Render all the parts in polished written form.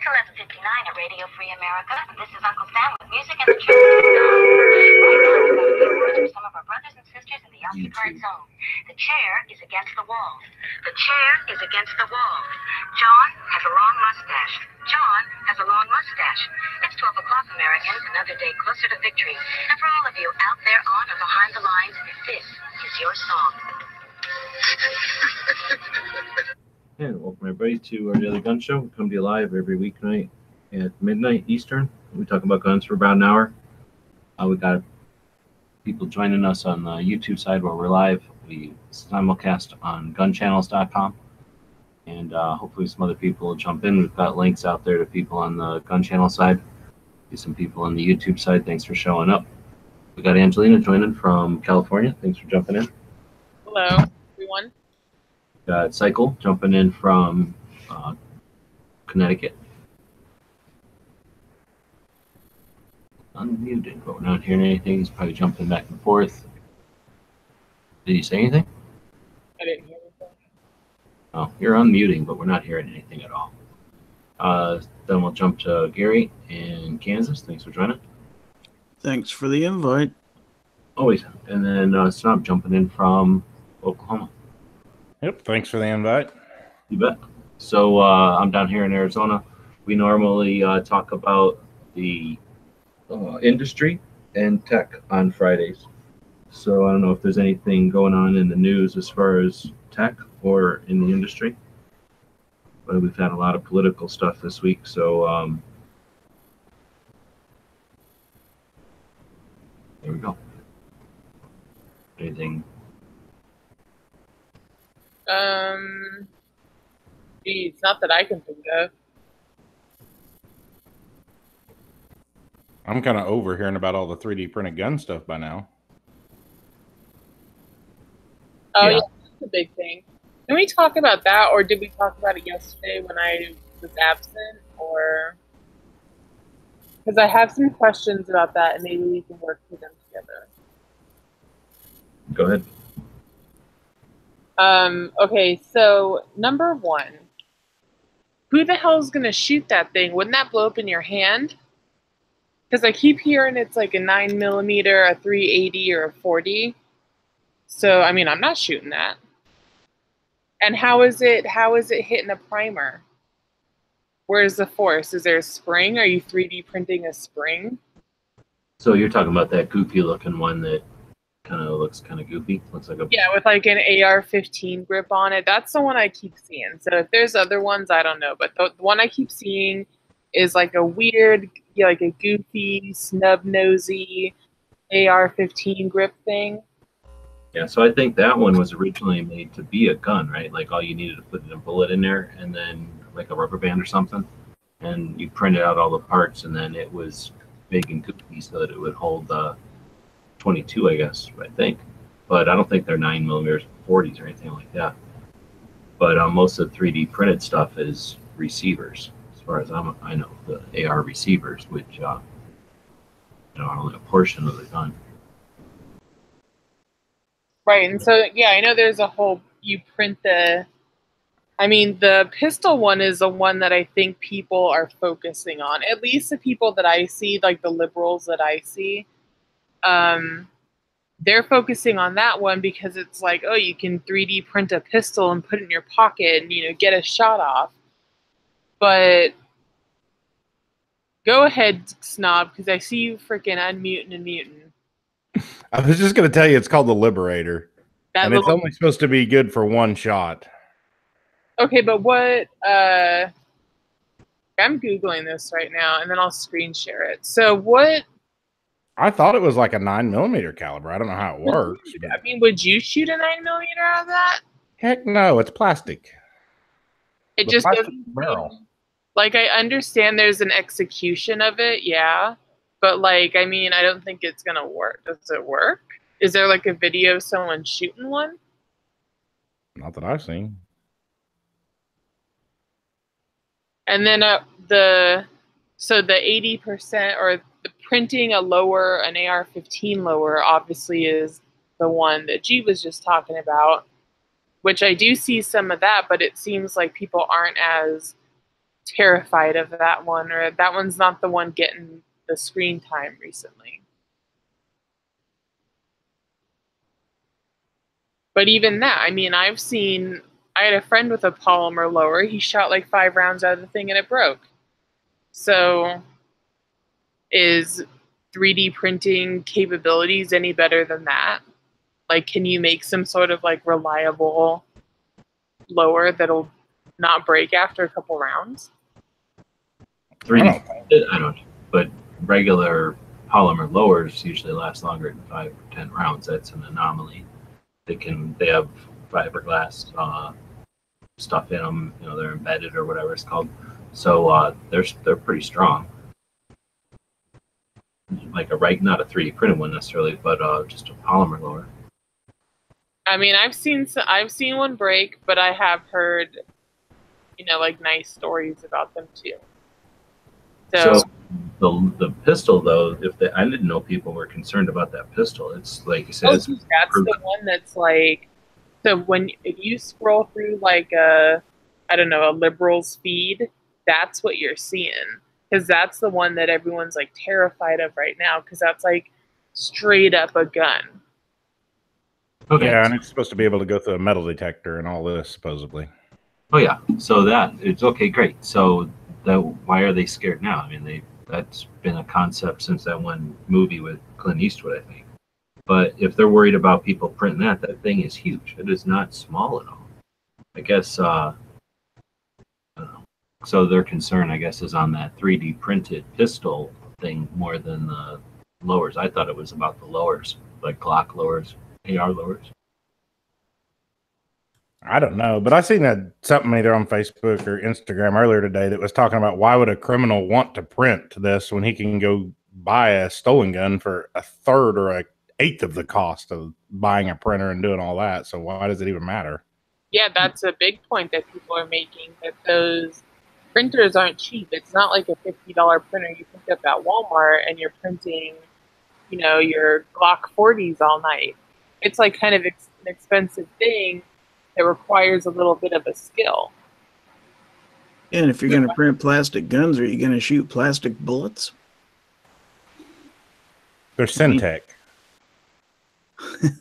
11:59 at Radio Free America. This is Uncle Sam with music and the truth. Right now, we've got a few words for some of our brothers and sisters in the occupied zone. The chair is against the wall. The chair is against the wall. John has a long mustache. John has a long mustache. It's 12 o'clock, Americans, another day closer to victory. And for all of you out there on or behind the lines, this is your song. And welcome everybody to our Daily Gun Show. We come to you live every weeknight at midnight Eastern. We talk about guns for about an hour. We got people joining us on the YouTube side where we're live. We simulcast on gunchannels.com. And hopefully some other people will jump in. We've got links out there to people on the gun channel side. Some people on the YouTube side. Thanks for showing up. We got Angelina joining from California. Thanks for jumping in. Hello, everyone. Got Cycle jumping in from Connecticut. Unmuted, but we're not hearing anything. He's probably jumping back and forth. Did he say anything? I didn't hear anything. Oh, you're unmuting, but we're not hearing anything at all. Then we'll jump to Gary in Kansas. Thanks for joining. Thanks for the invite. Always. And then Snob jumping in from Oklahoma. Yep, thanks for the invite. You bet. So I'm down here in Arizona. We normally talk about the industry and tech on Fridays. So I don't know if there's anything going on in the news as far as tech or in the industry. But we've had a lot of political stuff this week. So there we go. Anything? Geez, not that I can think of. I'm kind of over hearing about all the 3D printed gun stuff by now. Oh, yeah, that's a big thing. Can we talk about that, or did we talk about it yesterday when I was absent, or... Because I have some questions about that, and maybe we can work through them together. Go ahead. Okay, so number one, who the hell is going to shoot that thing? Wouldn't that blow up in your hand? Because I keep hearing it's like a 9mm, a 380, or a 40. So, I mean, I'm not shooting that. And how is it hitting a primer? Where's the force? Is there a spring? Are you 3D printing a spring? So you're talking about that goofy looking one that kind of looks kind of goofy. Looks like a with like an AR-15 grip on it. That's the one I keep seeing. So if there's other ones, I don't know. But the one I keep seeing is like a weird, like a goofy, snub-nosy AR-15 grip thing. Yeah, so I think that one was originally made to be a gun, right? Like all you needed to put a bullet in there and then like a rubber band or something. And you printed out all the parts and then it was big and goofy so that it would hold 22, I guess, I think. But I don't think they're 9mm, 40s or anything like that. But most of the 3D printed stuff is receivers, as far as I know, the AR receivers, which are only a portion of the gun. Right, and so, yeah, I know there's a whole, you print the pistol one is the one that I think people are focusing on. At least the people that I see, like the liberals that I see. They're focusing on that one because it's like, oh, you can 3D print a pistol and put it in your pocket and, get a shot off. But go ahead, Snob, because I see you freaking unmuting and muting. I was just going to tell you it's called the Liberator. It's only supposed to be good for one shot. Okay, but what... I'm Googling this right now, and then I'll screen share it. So what... I thought it was like a 9mm caliber. I don't know how it works. I mean, would you shoot a 9mm out of that? Heck no, it's plastic. It just doesn't barrel. Like, I understand there's an execution of it, yeah. But, like, I mean, I don't think it's going to work. Does it work? Is there, like, a video of someone shooting one? Not that I've seen. And then the 80% or the printing an AR-15 lower obviously is the one that G was just talking about, which I do see some of that, but it seems like people aren't as terrified of that one, or that one's not the one getting the screen time recently. But even that, I mean, I had a friend with a polymer lower. He shot like 5 rounds out of the thing and it broke. So is 3D printing capabilities any better than that? Like, can you make some sort of like reliable lower that'll not break after a couple rounds? 3D printed, I don't know, but regular polymer lowers usually last longer than 5 or 10 rounds. That's an anomaly. They have fiberglass stuff in them. You know, they're embedded or whatever it's called. So they're pretty strong. Like not a 3D printed one necessarily, but just a polymer lower. I mean, I've seen one break, but I have heard, you know, like nice stories about them too. So the pistol though, I didn't know people were concerned about that pistol. It's like you said, that's the one that's like, so if you scroll through like a liberal's feed, that's what you're seeing, because that's the one that everyone's like terrified of right now, because that's like straight up a gun. Okay. Yeah, and it's supposed to be able to go through a metal detector and all this, supposedly. Oh yeah, so it's okay, great. So why are they scared now? I mean, that's been a concept since that one movie with Clint Eastwood, I think. But if they're worried about people printing that thing is huge. It is not small at all. I guess, I don't know. So their concern, I guess, is on that 3D printed pistol thing more than the lowers. I thought it was about the lowers, like Glock lowers, AR lowers. I don't know, but I seen something either on Facebook or Instagram earlier today that was talking about why would a criminal want to print this when he can go buy a stolen gun for a third or an eighth of the cost of buying a printer and doing all that. So why does it even matter? Yeah, that's a big point that people are making, that those printers aren't cheap. It's not like a $50 printer you pick up at Walmart and you're printing, you know, your Glock 40s all night. It's like kind of an expensive thing that requires a little bit of a skill. And if you're going to print plastic guns, are you going to shoot plastic bullets? They're Syntec.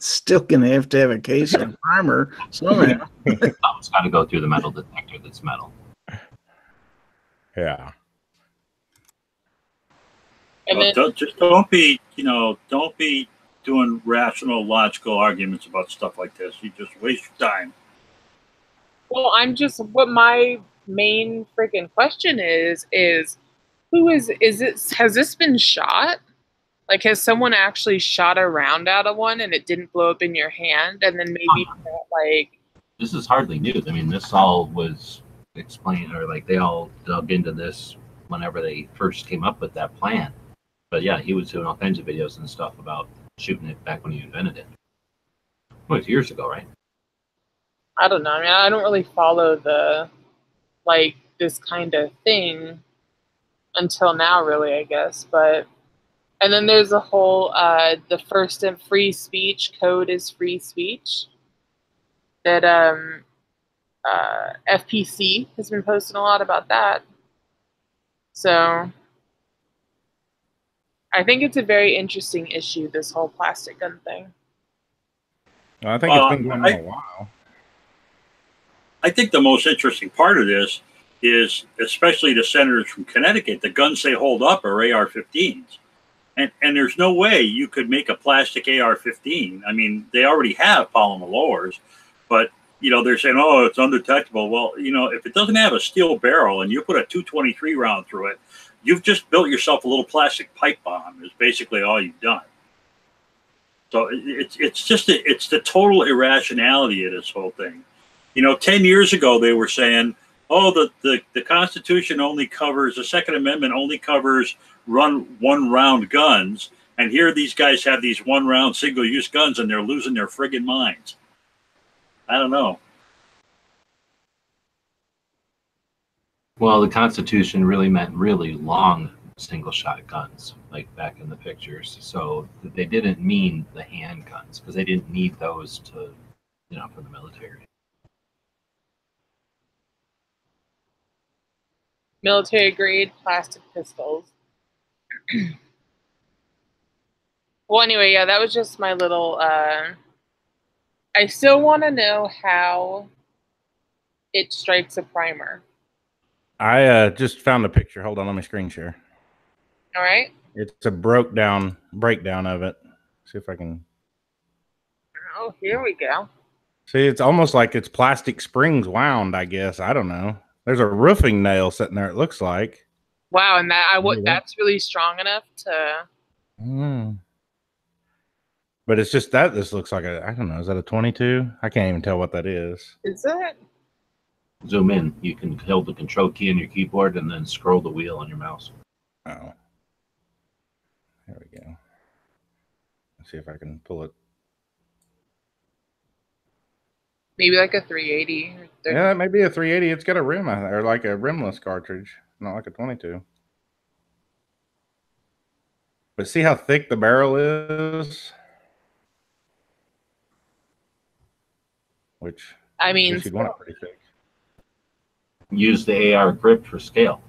Still going to have a case and primer. Somehow. It's got to go through the metal detector that's metal. Yeah. And don't be doing rational, logical arguments about stuff like this. You just waste your time. Well, what my main freaking question is has this been shot? Like, has someone actually shot a round out of one and it didn't blow up in your hand? And then maybe like... This is hardly news. I mean, this all was explained, or like they all dug into this whenever they first came up with that plan. But yeah, he was doing all kinds of videos and stuff about shooting it back when he invented it. It was years ago, right? I don't know. I mean, I don't really follow this kind of thing until now, really, I guess. But, and then there's a whole, the first and free speech code is free speech that FPC has been posting a lot about that. So I think it's a very interesting issue, this whole plastic gun thing. Well, I think it's been going on a while. I think the most interesting part of this is, especially the senators from Connecticut, the guns they hold up are AR-15s. And there's no way you could make a plastic AR-15. I mean, they already have polymer lowers, but, you know, they're saying, oh, it's undetectable. Well, you know, if it doesn't have a steel barrel and you put a 223 round through it, you've just built yourself a little plastic pipe bomb is basically all you've done. So it's the total irrationality of this whole thing. You know, 10 years ago, they were saying, oh, the Constitution only covers, the Second Amendment only covers one-round guns. And here these guys have these one-round single-use guns, and they're losing their friggin' minds. I don't know. Well, the Constitution really meant really long single-shot guns, like back in the pictures. So they didn't mean the handguns, because they didn't need those to, you know, for the military. military grade plastic pistols. Well, anyway, yeah, that was just my little. I still want to know how it strikes a primer. I just found a picture. Hold on, let me screen share. All right. It's a breakdown of it. See if I can. Oh, here we go. See, it's almost like it's plastic springs wound, I guess. I don't know. There's a roofing nail sitting there, it looks like. Wow, and that's really strong enough to. But it's just that this looks like I don't know, is that a 22? I can't even tell what that is. Is it? Zoom in. You can hold the control key on your keyboard and then scroll the wheel on your mouse. Oh. There we go. Let's see if I can pull it. Maybe like a 380. Yeah, it may be a 380. It's got a rim, or like a rimless cartridge, not like a 22. But see how thick the barrel is? Which, I mean, you'd want it pretty thick. Use the AR grip for scale.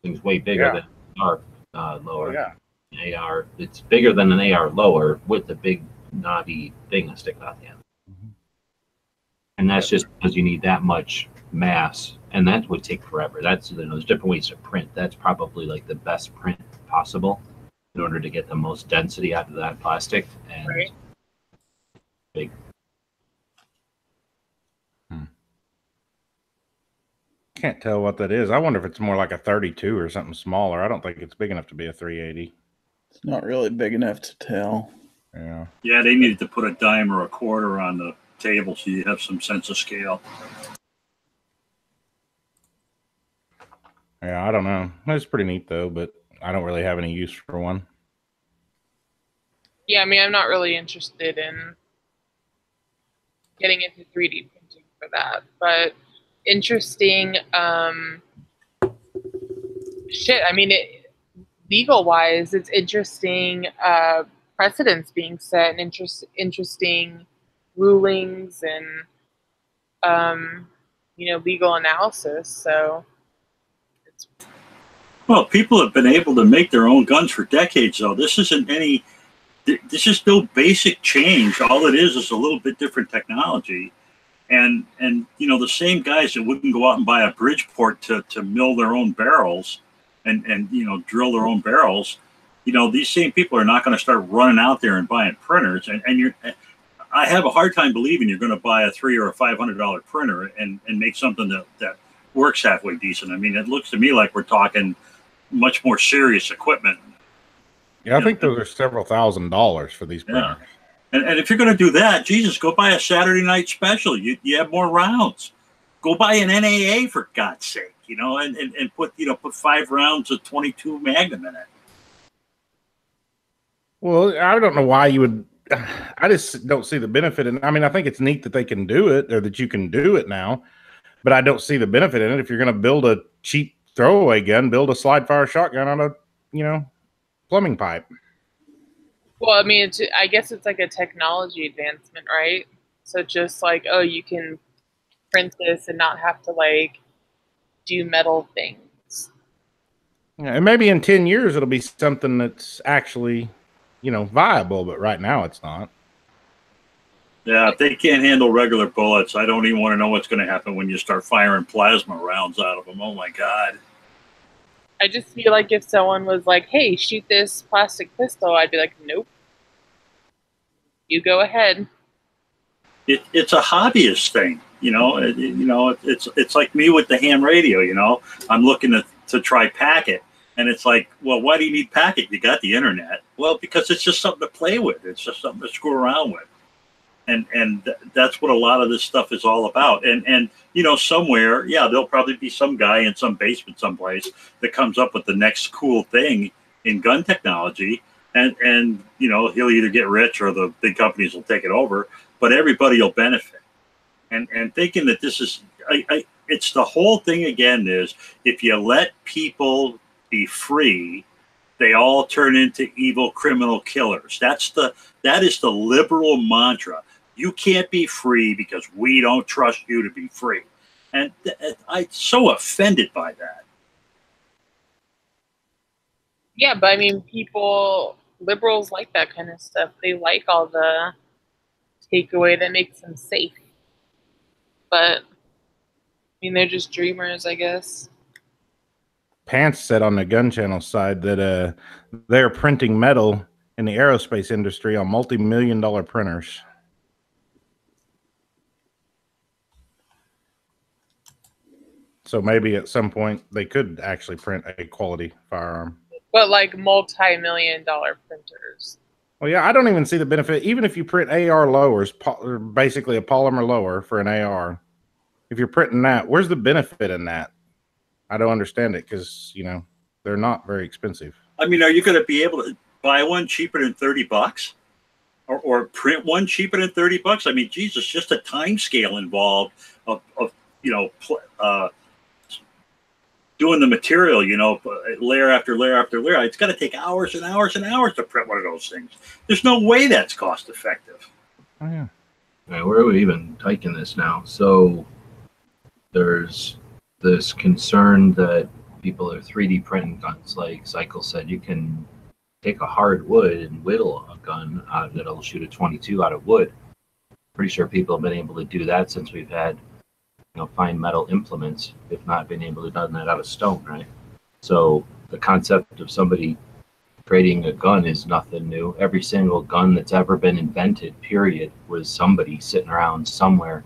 Thing's way bigger Yeah. than AR lower. Oh, yeah. AR, it's bigger than an AR lower with the big knobby thing that sticks out the end. And that's just because you need that much mass, and that would take forever. That's, you know, there's different ways to print. That's probably like the best print possible in order to get the most density out of that plastic. And right. Big. Can't tell what that is. I wonder if it's more like a 32 or something smaller. I don't think it's big enough to be a 380. It's not really big enough to tell. Yeah. Yeah, they needed to put a dime or a quarter on the table so you have some sense of scale. Yeah, I don't know. It's pretty neat though, but I don't really have any use for one. Yeah, I mean, I'm not really interested in getting into 3D printing for that, but interesting. Shit, I mean, legal wise, it's interesting precedents being set and interesting rulings and legal analysis. So it's, well, people have been able to make their own guns for decades, though. This is no basic change. All it is a little bit different technology. And you know, the same guys that wouldn't go out and buy a Bridgeport to mill their own barrels and you know, drill their own barrels, you know, these same people are not going to start running out there and buying printers. I have a hard time believing you're going to buy a $300 or a $500 printer and make something that works halfway decent. I mean, it looks to me like we're talking much more serious equipment. Yeah, I think those are several $1,000s for these printers. Yeah. And if you're going to do that, Jesus, go buy a Saturday night special. You have more rounds. Go buy an NAA for God's sake, you know, and put 5 rounds of 22 Magnum in it. Well, I don't know why you would. I just don't see the benefit. And I mean, I think it's neat that they can do it, or that you can do it now, but I don't see the benefit in it. If you're going to build a cheap throwaway gun, build a slide fire shotgun on a, plumbing pipe. well, I mean, I guess it's like a technology advancement, right? So just like, oh, you can print this and not have to like do metal things. Yeah, and maybe in 10 years it'll be something that's actually, viable, but right now it's not. Yeah, if they can't handle regular bullets, I don't even want to know what's going to happen when you start firing plasma rounds out of them. Oh my God. I just feel like if someone was like, hey, shoot this plastic pistol, I'd be like, nope. You go ahead. It's a hobbyist thing, it's like me with the ham radio, I'm looking to try Packet, and it's like, well, why do you need Packet? You got the internet. Well, because it's just something to play with. It's just something to screw around with. And that's what a lot of this stuff is all about. And somewhere, yeah, there'll probably be some guy in some basement someplace that comes up with the next cool thing in gun technology. And he'll either get rich or the big companies will take it over, but everybody will benefit. And thinking that this is, it's the whole thing again is, if you let people be free, they all turn into evil criminal killers. That is the liberal mantra. You can't be free because we don't trust you to be free. And I'm so offended by that. Yeah, but I mean, liberals like that kind of stuff. They like all the takeaway that makes them safe. But, I mean, they're just dreamers, I guess. Pants said on the Gun Channel side that they're printing metal in the aerospace industry on multi-million-dollar printers. So maybe at some point they could actually print a quality firearm. But like multi-million-dollar printers. Well, yeah, I don't even see the benefit. Even if you print AR lowers, basically a polymer lower for an AR, if you're printing that, where's the benefit in that? I don't understand it because, you know, they're not very expensive. I mean, are you going to be able to buy one cheaper than $30 or print one cheaper than $30? I mean, Jesus, just a time scale involved of you know, doing the material, you know, layer after layer after layer. It's got to take hours and hours and hours to print one of those things. There's no way that's cost effective. Oh, yeah. Right, where are we even taking this now? So there's this concern that people are 3D printing guns. Like Cycle said, you can take a hard wood and whittle a gun that'll shoot a 22 out of wood. Pretty sure people have been able to do that since we've had, you know, fine metal implements, if not been able to do that out of stone, right? So the concept of somebody creating a gun is nothing new. Every single gun that's ever been invented, period, was somebody sitting around somewhere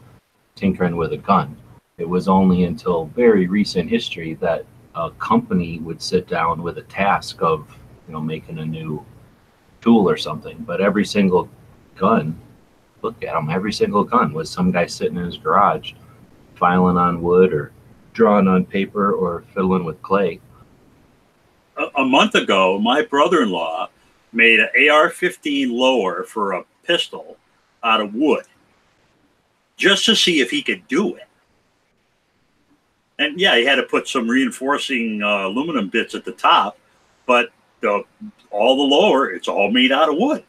tinkering with a gun. It was only until very recent history that a company would sit down with a task of, you know, making a new tool or something. But every single gun, look at them, every single gun was some guy sitting in his garage filing on wood or drawing on paper or fiddling with clay. A month ago, my brother-in-law made an AR-15 lower for a pistol out of wood just to see if he could do it. And yeah, he had to put some reinforcing aluminum bits at the top, but all the lower, it's all made out of wood.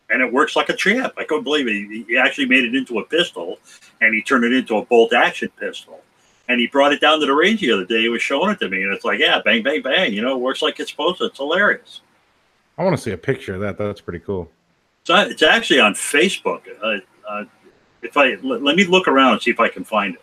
And it works like a champ. I couldn't believe it. He actually made it into a pistol, and he turned it into a bolt-action pistol. And he brought it down to the range the other day. He was showing it to me, and it's like, yeah, bang, bang, bang. You know, it works like it's supposed to. It's hilarious. I want to see a picture of that. That's pretty cool. So it's actually on Facebook. Let me look around and see if I can find it.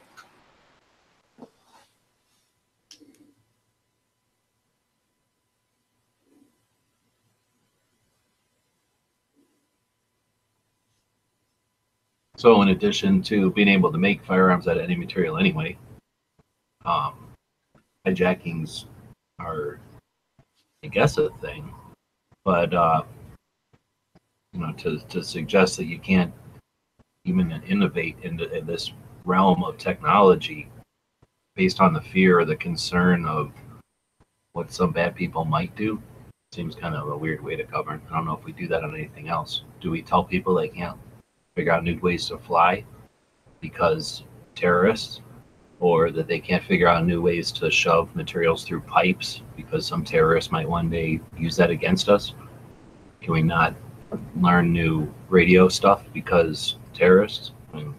So in addition to being able to make firearms out of any material anyway, hijackings are, I guess, a thing. But, you know, to suggest that you can't even innovate in this realm of technology based on the fear or the concern of what some bad people might do seems kind of a weird way to govern. I don't know if we do that on anything else. Do we tell people they can't figure out new ways to fly because terrorists, or that they can't figure out new ways to shove materials through pipes because some terrorists might one day use that against us? Can we not learn new radio stuff because terrorists? I mean,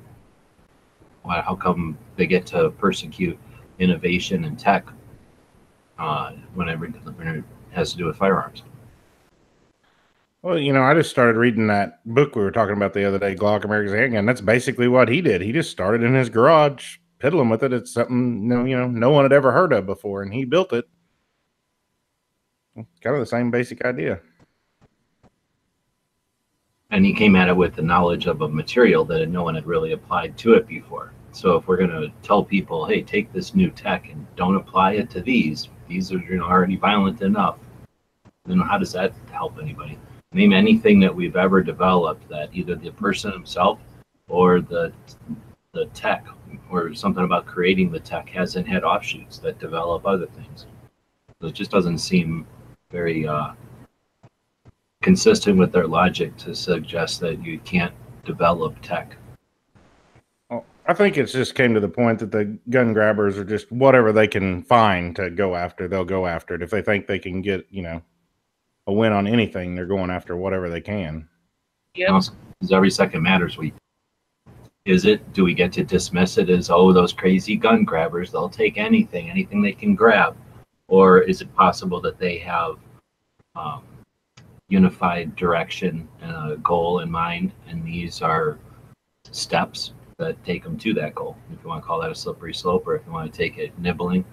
how come they get to persecute innovation and tech whenever it has to do with firearms? Well, you know, I just started reading that book we were talking about the other day, Glock America's Handgun. That's basically what he did. He just started in his garage, piddling with it. It's something no one had ever heard of before, and he built it. Kind of the same basic idea. And he came at it with the knowledge of a material that no one had really applied to it before. So if we're going to tell people, hey, take this new tech and don't apply it to these are already violent enough, then how does that help anybody? Name anything that we've ever developed that either the person himself or the tech or something about creating the tech hasn't had offshoots that develop other things. So it just doesn't seem very consistent with their logic to suggest that you can't develop tech. Well, I think it's just came to the point that the gun grabbers are just whatever they can find to go after, they'll go after it. If they think they can get, a win on anything, they're going after whatever they can. Yep. Because every second matters. Do we get to dismiss it as, oh, those crazy gun grabbers, they'll take anything they can grab? Or is it possible that they have unified direction and a goal in mind, and these are steps that take them to that goal? If you want to call that a slippery slope, or if you want to take it nibbling,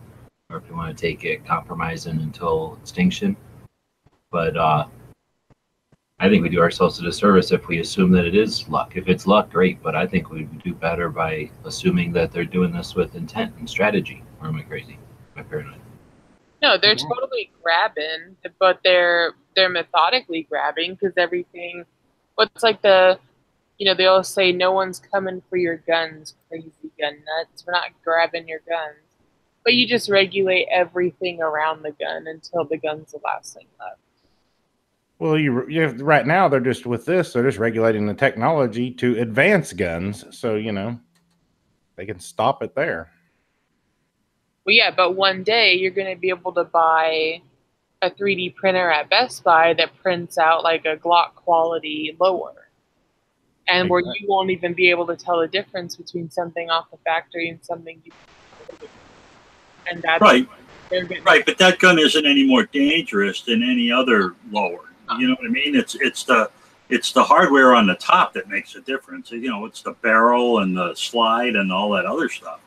or if you want to take it compromising until extinction. But I think we do ourselves a disservice if we assume that it is luck. If it's luck, great, but I think we would do better by assuming that they're doing this with intent and strategy. Or am I crazy? Am I paranoid? No, they're totally grabbing, but they're methodically grabbing, because everything. What's like they always say, no one's coming for your guns, crazy gun nuts. We're not grabbing your guns, but you just regulate everything around the gun until the gun's the last thing left. Well, right now they're just with this. They're just regulating the technology to advance guns, so they can stop it there. Well, yeah, but one day you're going to be able to buy a 3D printer at Best Buy that prints out like a Glock quality lower, and where you won't even be able to tell the difference between something off the factory and something you. And that's right. Right, but that gun isn't any more dangerous than any other lower. You know what I mean? It's the hardware on the top that makes a difference. It's the barrel and the slide and all that other stuff.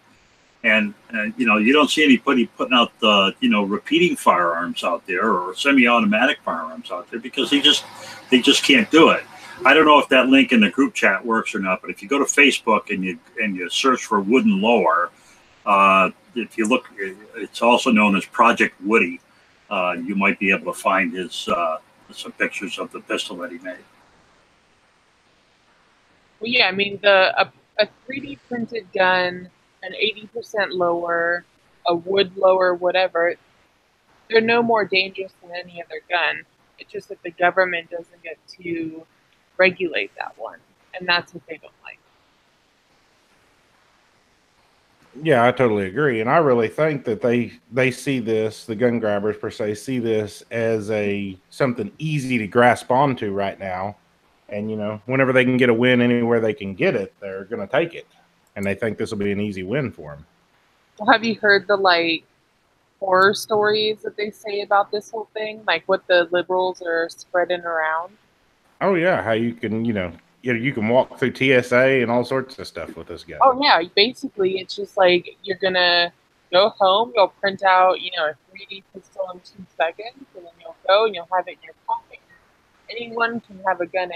And you don't see anybody putting out the repeating firearms out there or semi-automatic firearms out there because they just can't do it. I don't know if that link in the group chat works or not, but if you go to Facebook and you search for wooden lower, if you look, it's also known as Project Woody. You might be able to find his some pictures of the pistol that he made. Well, yeah, I mean a 3D printed gun, an 80% lower, a wood lower, whatever. They're no more dangerous than any other gun. It's just that the government doesn't get to regulate that one, and that's what they don't like. Yeah, I totally agree. And I really think that they see this, the gun grabbers per se, see this as something easy to grasp onto right now. And, whenever they can get a win anywhere they can get it, they're going to take it. And they think this will be an easy win for them. Well, have you heard the, horror stories that they say about this whole thing? Like what the liberals are spreading around? Oh, yeah. How you can, you can walk through TSA and all sorts of stuff with this gun. Oh, yeah. Basically, it's just like you're going to go home, you'll print out, a 3D pistol in 2 seconds, and then you'll go and you'll have it in your pocket. Anyone can have a gun,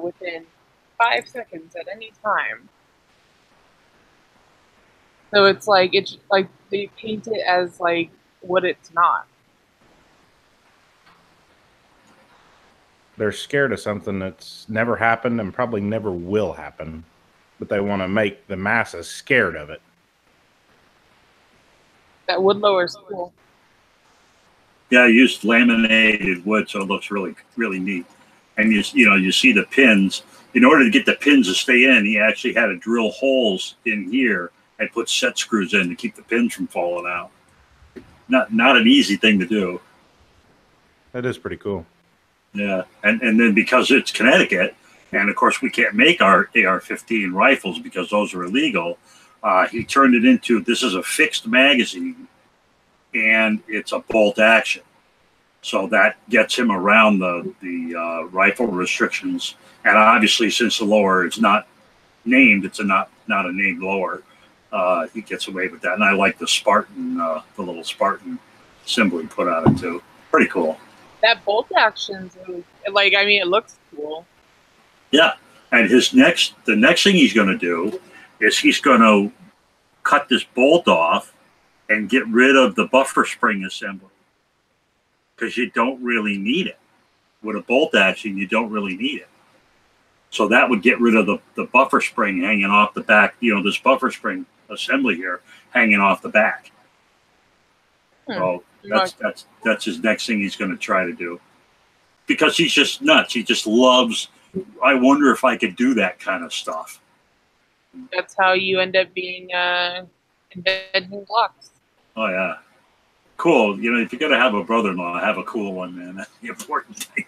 within 5 seconds at any time. So it's like they paint it as what it's not. They're scared of something that's never happened and probably never will happen, but they want to make the masses scared of it. That wood lower is cool. Yeah, I used laminated wood, so it looks really, really neat. And you see the pins. In order to get the pins to stay in, he actually had to drill holes in here and put set screws in to keep the pins from falling out. Not an easy thing to do. That is pretty cool. Yeah, and then because it's Connecticut, and of course we can't make our AR-15 rifles because those are illegal, he turned it into, this is a fixed magazine, and it's a bolt action. So that gets him around the rifle restrictions. And obviously, since the lower is not named, it's not a named lower, he gets away with that. And I like the Spartan, the little Spartan symbol he put on it too. Pretty cool. That bolt action's really, it looks cool. Yeah, and the next thing he's going to do is he's going to cut this bolt off and get rid of the buffer spring assembly because you don't really need it. With a bolt action, you don't really need it. So that would get rid of the buffer spring hanging off the back. This buffer spring assembly here hanging off the back. So that's his next thing he's going to try to do, because he's just nuts. He just loves. I wonder if I could do that kind of stuff. That's how you end up being inventing blocks. Oh yeah, cool. If you're gonna have a brother-in-law, have a cool one, man. That's the important thing.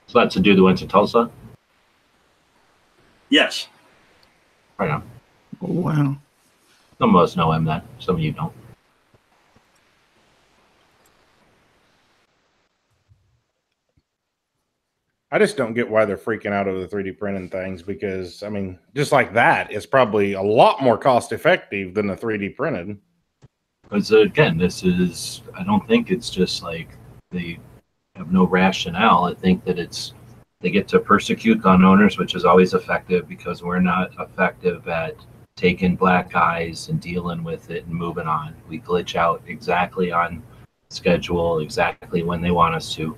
So that's a dude that went to Tulsa? Yes. Right on. Oh, wow. Some of us know him, that some of you don't. I just don't get why they're freaking out over the 3D printing things, because I mean, just like that, it's probably a lot more cost effective than the 3D printed. Because again, this is, I don't think it's just like they have no rationale. I think that it's, they get to persecute gun owners, which is always effective because we're not effective at taking black eyes and dealing with it and moving on. We glitch out exactly on schedule, exactly when they want us to.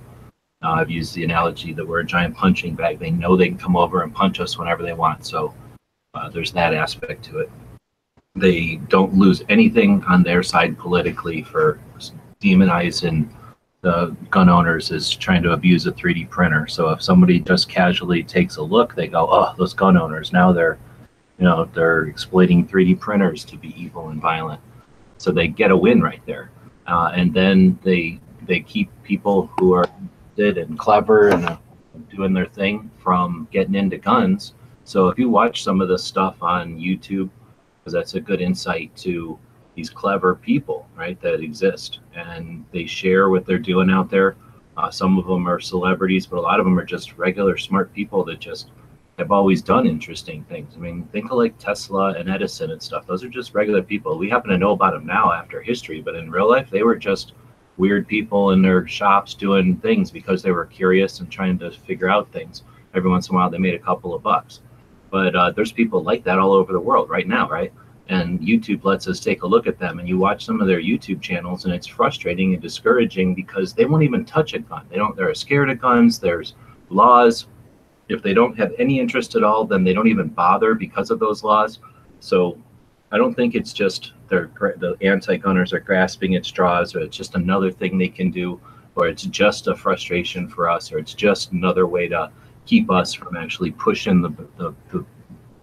I've used the analogy that we're a giant punching bag. They know they can come over and punch us whenever they want. So there's that aspect to it. They don't lose anything on their side politically for demonizing the gun owners as trying to abuse a 3D printer. So if somebody just casually takes a look, they go, "Oh, those gun owners, now they're, you know, they're exploiting 3D printers to be evil and violent." So they get a win right there. And then they keep people who are good and clever and doing their thing from getting into guns. So if you watch some of the stuff on YouTube, because that's a good insight to these clever people, right, that exist, and they share what they're doing out there. Some of them are celebrities, but a lot of them are just regular smart people that just have always done interesting things. I mean, think of like Tesla and Edison and stuff. Those are just regular people. We happen to know about them now after history, but in real life, they were just weird people in their shops doing things because they were curious and trying to figure out things. Every once in a while, they made a couple of bucks. But there's people like that all over the world right now, right? And YouTube lets us take a look at them, and you watch some of their YouTube channels, and it's frustrating and discouraging because they won't even touch a gun. They're scared of guns. There's laws. If they don't have any interest at all, then they don't even bother because of those laws. So I don't think it's just the anti-gunners are grasping at straws, or it's just another thing they can do, or it's just a frustration for us, or it's just another way to keep us from actually pushing the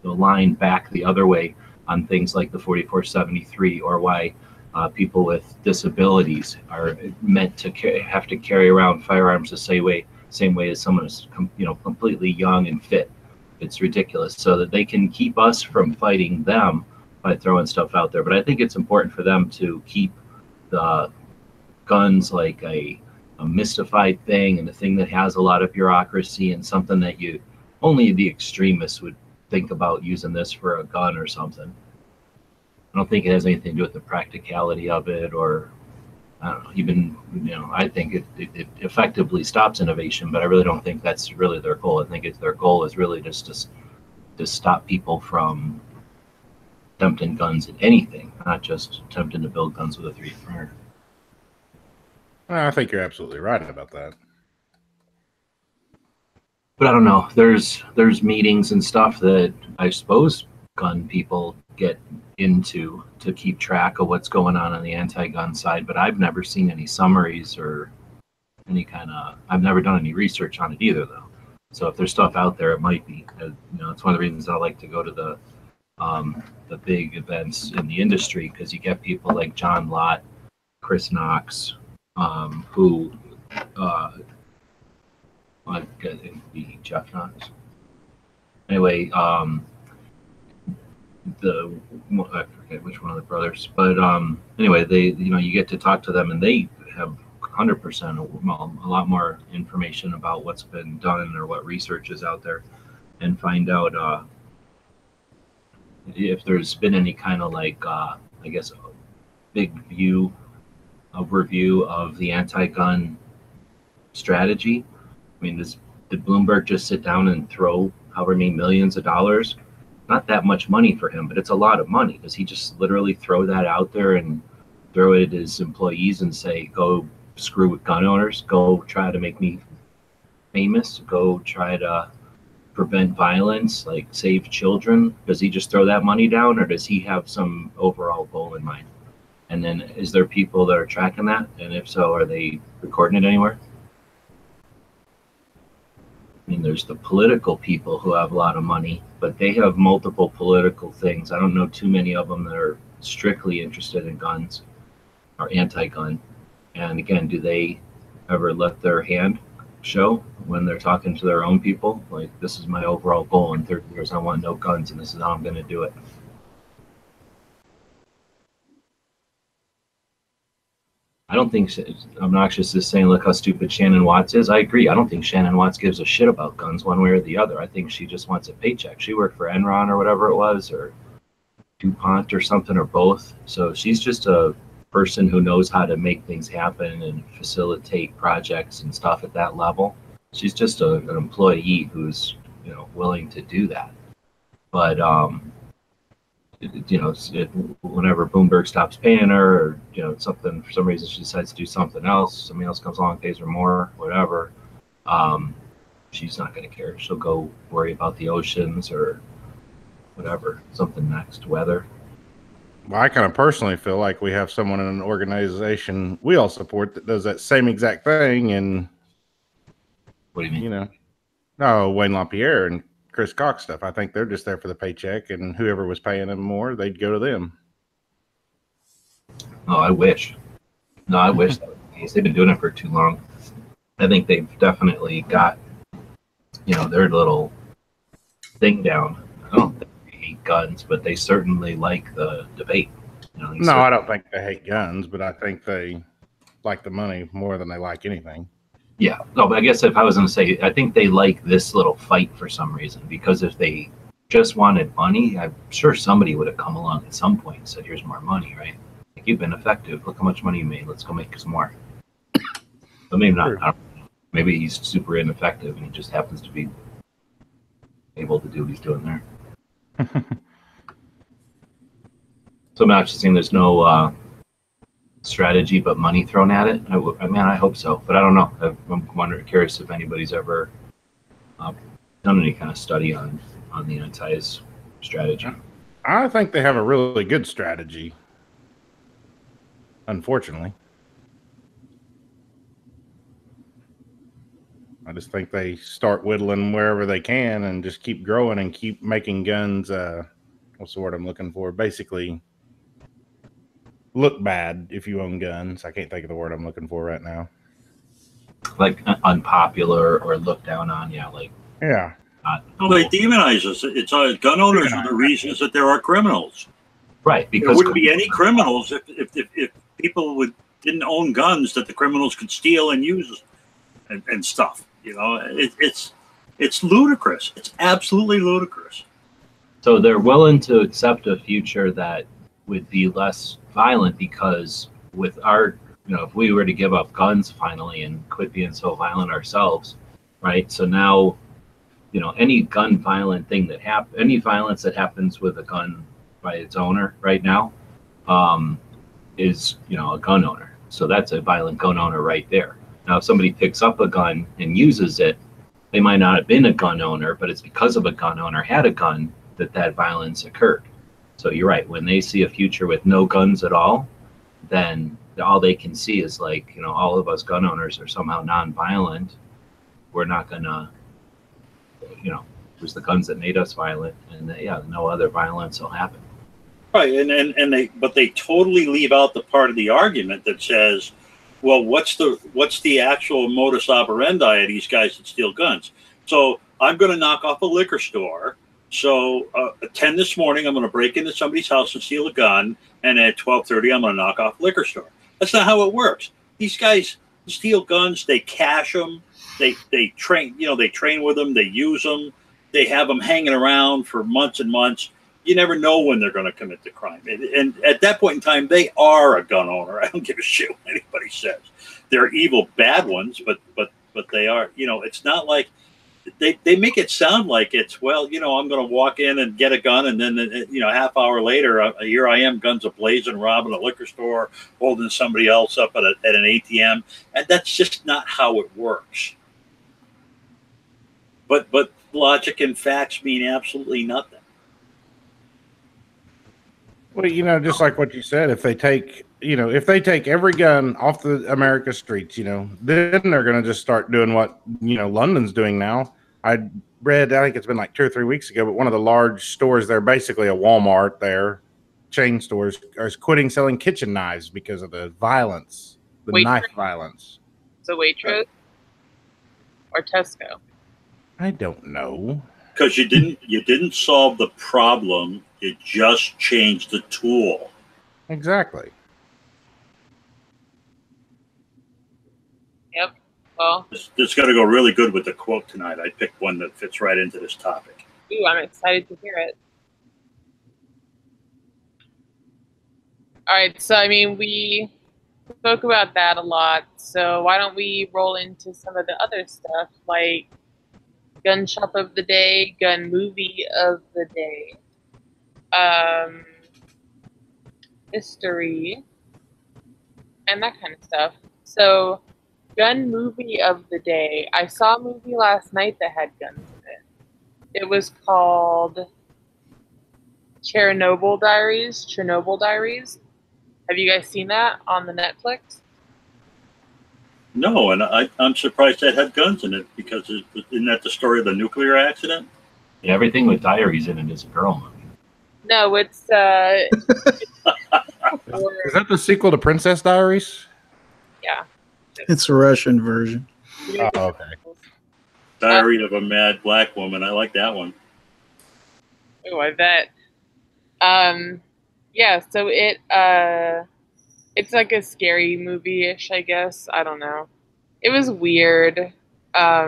line back the other way on things like the 4473, or why people with disabilities are meant to have to carry around firearms the same way as someone who's completely young and fit. It's ridiculous. So that they can keep us from fighting them by throwing stuff out there. But I think it's important for them to keep the guns like a mystified thing, and a thing that has a lot of bureaucracy, and something that only the extremists would think about using this for a gun or something. I don't think it has anything to do with the practicality of it, or I don't know, even, I think it effectively stops innovation, but I really don't think that's really their goal. I think their goal is really just to stop people from attempting guns at anything, not just attempting to build guns with a 3D printer. I think you're absolutely right about that. But I don't know. There's meetings and stuff that I suppose gun people get into to keep track of what's going on the anti-gun side, but I've never seen any summaries or any kind of, I've never done any research on it either, though. So if there's stuff out there, it might be. It's one of the reasons I like to go to the big events in the industry, because you get people like John Lott, Chris Knox, who I think be Jeff Knox. Anyway, I forget which one of the brothers, but anyway, they, you get to talk to them, and they have 100% a lot more information about what's been done or what research is out there, and find out if there's been any kind of like I guess big review of the anti-gun strategy. I mean, did Bloomberg just sit down and throw however many millions of dollars? Not that much money for him, but it's a lot of money. Does he just literally throw that out there and throw it at his employees and say, go screw with gun owners, go try to make me famous, go try to prevent violence, like save children? Does he just throw that money down, or does he have some overall goal in mind? And then is there people that are tracking that? And if so, are they recording it anywhere? I mean, there's the political people who have a lot of money, but they have multiple political things. I don't know too many of them that are strictly interested in guns or anti-gun. And again, do they ever let their hand show when they're talking to their own people? Like, this is my overall goal in 30 years. I want no guns, and this is how I'm going to do it. I don't think Obnoxious is saying, look how stupid Shannon Watts is. I agree. I don't think Shannon Watts gives a shit about guns one way or the other. I think she just wants a paycheck. She worked for Enron or whatever it was, or DuPont or something, or both. So she's just a person who knows how to make things happen and facilitate projects and stuff at that level. She's just an employee who's, you know, willing to do that. But you know, whenever Bloomberg stops paying her, or, you know, something, for some reason she decides to do something else, somebody else comes along, pays her more, whatever, she's not going to care. She'll go worry about the oceans or whatever, something next, weather. Well, I kind of personally feel like we have someone in an organization we all support that does that same exact thing. And What do you mean? you know, no, Wayne LaPierre and Chris Cox stuff. I think they're just there for the paycheck, and whoever was paying them more, they'd go to them. Oh, I wish. No, I wish that was the case. They've been doing it for too long. I think they've definitely got, you know, their little thing down. I don't think they hate guns, but they certainly like the debate. You know, No, I don't think they hate guns, but I think they like the money more than they like anything. Yeah, no, but I guess if I was going to say, I think they like this little fight for some reason, because if they just wanted money, I'm sure somebody would have come along at some point and said, here's more money, right? Like, you've been effective. Look how much money you made. Let's go make some more. But maybe not. Sure. I don't know. Maybe he's super ineffective and he just happens to be able to do what he's doing there. So I'm actually saying there's no strategy but money thrown at it. I mean, I hope so, but I don't know. I'm curious if anybody's ever done any kind of study on the anti's strategy. I think they have a really good strategy, unfortunately. I just think they start whittling wherever they can and just keep growing and keep making guns. What's the word I'm looking for? Basically, look bad if you own guns. I can't think of the word I'm looking for right now. Like unpopular or looked down on, yeah. Like, yeah. Well, they demonize us. It's gun owners are the reasons that there are criminals. Right, because there wouldn't be any criminals if people didn't own guns that the criminals could steal and use and stuff. You know, it's ludicrous. It's absolutely ludicrous. So they're willing to accept a future that would be less violent, because with our, you know, if we were to give up guns finally and quit being so violent ourselves, right? So now, you know, any gun violent thing that any violence that happens with a gun by its owner right now is, you know, a gun owner. So that's a violent gun owner right there. Now, if somebody picks up a gun and uses it, they might not have been a gun owner, but it's because of a gun owner had a gun that violence occurred. So you're right. When they see a future with no guns at all, then all they can see is, like, you know, all of us gun owners are somehow non-violent. We're not gonna, you know, it was the guns that made us violent, and yeah, no other violence will happen. Right, and they totally leave out the part of the argument that says, well, what's the actual modus operandi of these guys that steal guns? So I'm going to knock off a liquor store. So at 10 this morning, I'm going to break into somebody's house and steal a gun, and at 12:30, I'm going to knock off a liquor store. That's not how it works. These guys steal guns, they cache them, they train, you know, they train with them, they use them, they have them hanging around for months and months. You never know when they're going to commit the crime. And at that point in time, they are a gun owner. I don't give a shit what anybody says. They're evil, bad ones, but they are, you know, it's not like they make it sound like it's, well, you know, I'm going to walk in and get a gun, and then, you know, a half hour later, here I am, guns a-blazing, robbing a liquor store, holding somebody else up at an ATM. And that's just not how it works. But logic and facts mean absolutely nothing. Well, you know, just like what you said, if they take every gun off the America streets, you know, then they're going to just start doing what, you know, London's doing now. I read, I think it's been like 2 or 3 weeks ago, but one of the large stores there, basically a Walmart there, chain stores, are quitting selling kitchen knives because of the violence, knife violence. So Waitrose or Tesco? I don't know. Because you didn't solve the problem. You just changed the tool. Exactly. Well, It's going to go really good with the quote tonight. I picked one that fits right into this topic. ooh, I'm excited to hear it. All right, so I mean, we spoke about that a lot. So why don't we roll into some of the other stuff, like gun shop of the day, gun movie of the day, history, and that kind of stuff. So, gun movie of the day. I saw a movie last night that had guns in it. It was called Chernobyl Diaries. Chernobyl Diaries. Have you guys seen that on the Netflix? No, and I'm surprised that had guns in it because isn't that the story of the nuclear accident? Yeah, everything with diaries in it is a girl movie. No, it's Is that the sequel to Princess Diaries? yeah. It's a Russian version. Oh, okay. Diary of a Mad Black Woman. I like that one. Oh, I bet. Yeah, so it's like a scary movie-ish, I guess. I don't know. It was weird. I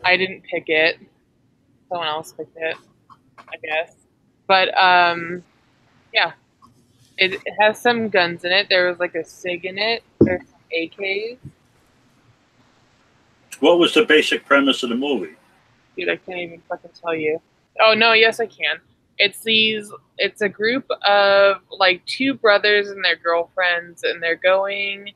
didn't pick it. Someone else picked it, I guess. But yeah, it has some guns in it. There was like a SIG in it. There's some AKs. What was the basic premise of the movie? Dude, I can't even fucking tell you. Oh no, yes I can. It's a group of like two brothers and their girlfriends, and they're going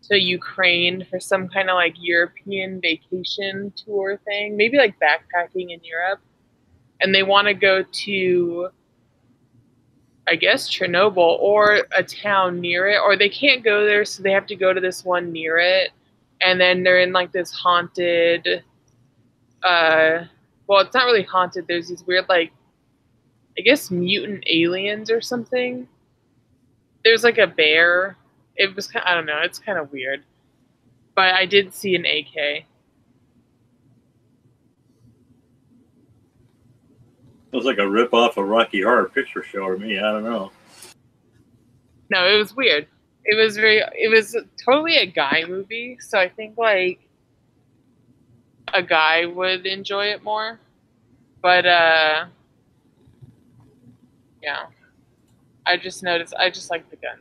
to Ukraine for some kind of like European vacation tour thing, maybe like backpacking in Europe. And they want to go to, I guess, Chernobyl or a town near it, or they can't go there, so they have to go to this one near it. And then they're in like this haunted, well, it's not really haunted. There's these weird, like, I guess mutant aliens or something. There's like a bear. It was, I don't know, it's kind of weird. But I did see an AK. It was like a rip-off of Rocky Horror Picture Show to me. I don't know. No, it was weird. It was totally a guy movie, so I think like a guy would enjoy it more. But yeah. I just like the gun.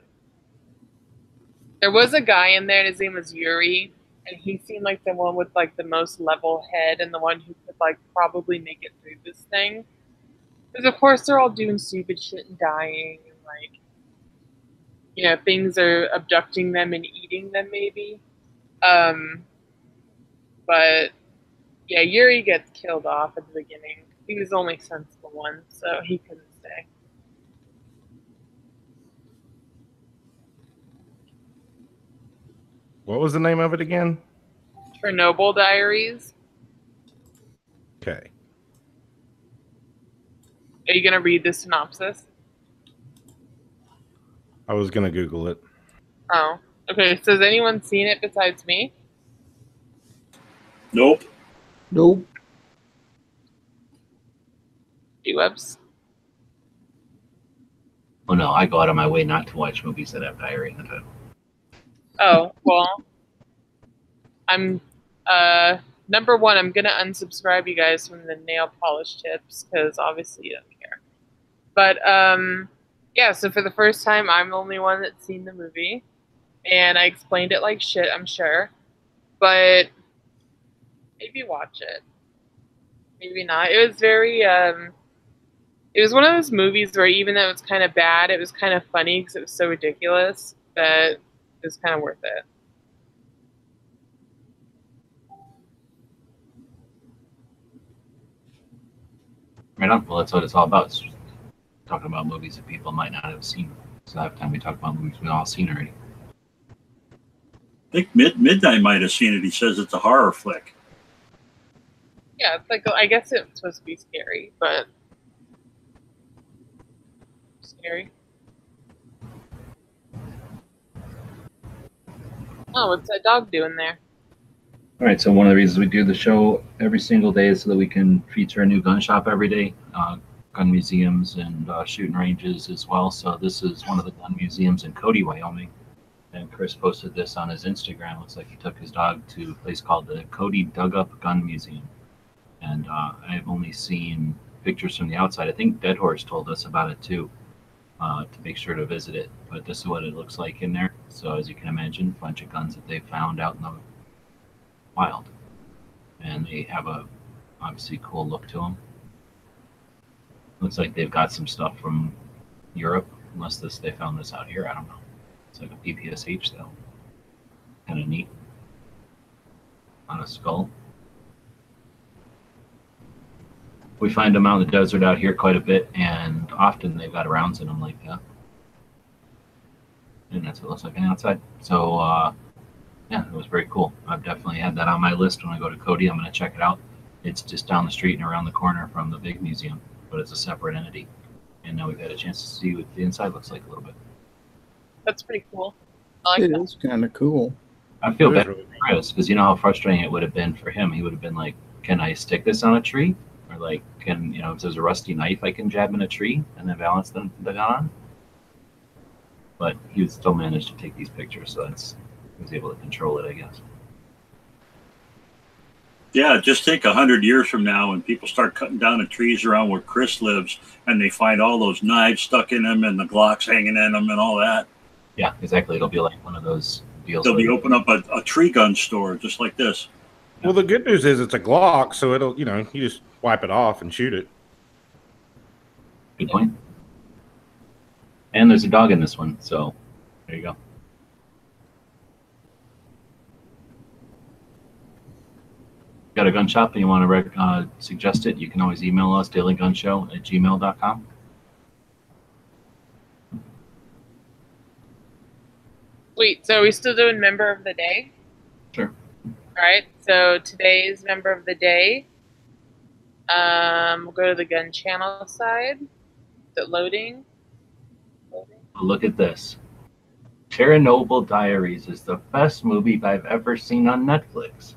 There was a guy in there, and his name was Yuri, and he seemed like the one with like the most level head and the one who could like probably make it through this thing. Because of course they're all doing stupid shit and dying, and like, you know, things are abducting them and eating them maybe. But yeah, Yuri gets killed off at the beginning. He was the only sensible one, so he couldn't stay. What was the name of it again? Chernobyl Diaries. Okay. Are you gonna read the synopsis? I was going to Google it. Oh, okay. So has anyone seen it besides me? Nope. Nope. G-Webs? Oh no, I go out of my way not to watch movies that have diary in the title. Oh, well, I'm, number one, I'm gonna unsubscribe you guys from the nail polish tips, because obviously you don't care. But, yeah, so for the first time, I'm the only one that's seen the movie, and I explained it like shit, I'm sure, but maybe watch it. Maybe not. It was very, it was one of those movies where even though it was kind of bad, it was kind of funny because it was so ridiculous that it was kind of worth it. Right on. Well, that's what it's all about. It's talking about movies that people might not have seen. So half the time we talk about movies we've all seen already. I think Midnight might have seen it. He says it's a horror flick. Yeah, it's like, I guess it's supposed to be scary, but scary. Oh, what's that dog doing there? All right, so one of the reasons we do the show every single day is so that we can feature a new gun shop every day, gun museums and shooting ranges as well. So this is one of the gun museums in Cody, Wyoming. And Chris posted this on his Instagram. Looks like he took his dog to a place called the Cody Dug Up Gun Museum. And I've only seen pictures from the outside. I think Dead Horse told us about it too, to make sure to visit it. But this is what it looks like in there. So as you can imagine, a bunch of guns that they found out in the wild. And they have a obviously cool look to them. Looks like they've got some stuff from Europe, unless they found this out here. I don't know. It's like a PPSH though. Kind of neat. On a skull. We find them out in the desert out here quite a bit, and often they've got rounds in them like that. And that's what it looks like on the outside. So, yeah, it was very cool. I've definitely had that on my list when I go to Cody. I'm going to check it out. It's just down the street and around the corner from the big museum, but it's a separate entity. And now we've had a chance to see what the inside looks like a little bit. That's pretty cool. I like It that. is kind of cool. I feel It is bad really for Chris, because you know how frustrating it would have been for him. He would have been like, can I stick this on a tree? Or like, can, if there's a rusty knife I can jab in a tree and then balance the gun on? But he still managed to take these pictures, so he was able to control it, I guess. Yeah, just think 100 years from now when people start cutting down the trees around where Chris lives and they find all those knives stuck in them and the Glocks hanging in them and all that. Yeah, exactly. It'll be like one of those deals. They'll be opening up a tree gun store just like this. Well, the good news is it's a Glock, so it'll, you just wipe it off and shoot it. Good point. And there's a dog in this one, so there you go. Got a gun shop and you want to suggest it, you can always email us, dailygunshow@gmail.com. Sweet. So are we still doing member of the day? Sure. All right. So today's member of the day. We'll go to the gun channel side. Is it loading? Look at this. Chernobyl Diaries is the best movie I've ever seen on Netflix.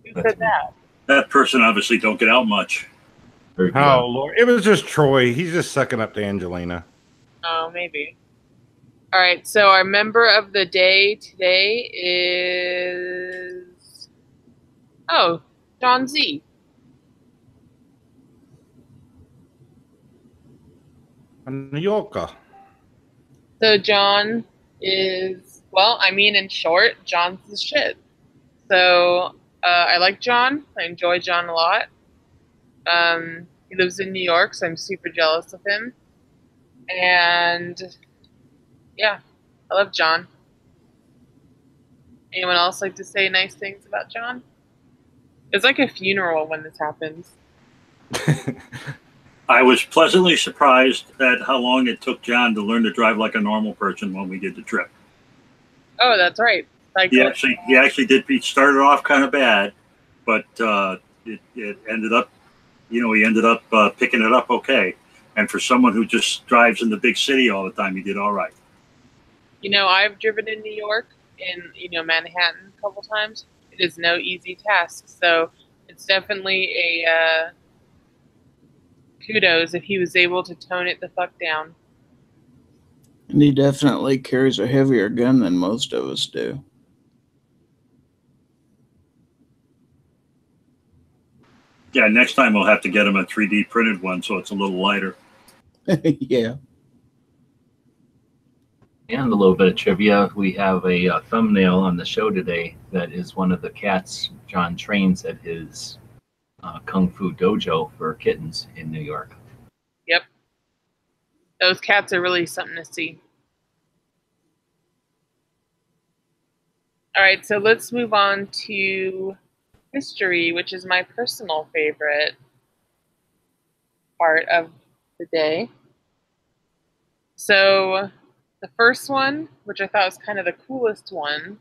Who That's said that? That person obviously don't get out much. Very cool. Oh, Lord. It was just Troy. He's just sucking up to Angelina. Oh, maybe. All right. So our member of the day today is John Z. A New Yorker. So John is, in short, John's the shit. So I like John. I enjoy John a lot. He lives in New York, so I'm super jealous of him. And yeah, I love John. Anyone else like to say nice things about John? It's like a funeral when this happens. I was pleasantly surprised at how long it took John to learn to drive like a normal person when we did the trip. Oh, that's right. Like He actually did. He started off kind of bad, but it ended up, he ended up picking it up okay. And for someone who just drives in the big city all the time, he did all right. I've driven in New York, in Manhattan a couple times. It is no easy task. So it's definitely a kudos if he was able to tone it the fuck down. And he definitely carries a heavier gun than most of us do. Yeah, next time we'll have to get him a 3D printed one so it's a little lighter. Yeah. And a little bit of trivia. We have a thumbnail on the show today that is one of the cats John trains at his Kung Fu dojo for kittens in New York. Yep. Those cats are really something to see. All right, so let's move on to history, which is my personal favorite part of the day. So the first one, which I thought was kind of the coolest one,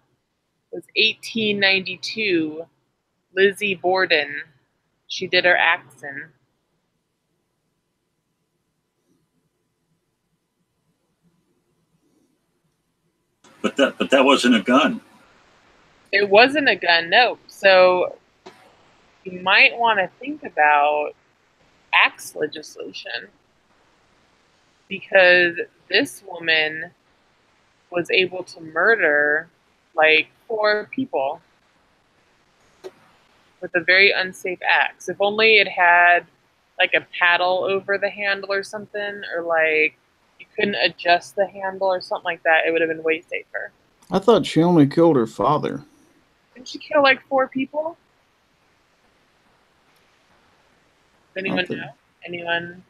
was 1892, Lizzie Borden. She did her accent. But that wasn't a gun. It wasn't a gun, no. So you might want to think about axe legislation, because this woman was able to murder like 4 people with a very unsafe axe. If only it had like a paddle over the handle or something, or like you couldn't adjust the handle or something like that, it would have been way safer. I thought she only killed her father. Didn't she kill like 4 people? Does anyone Not that, know? Anyone?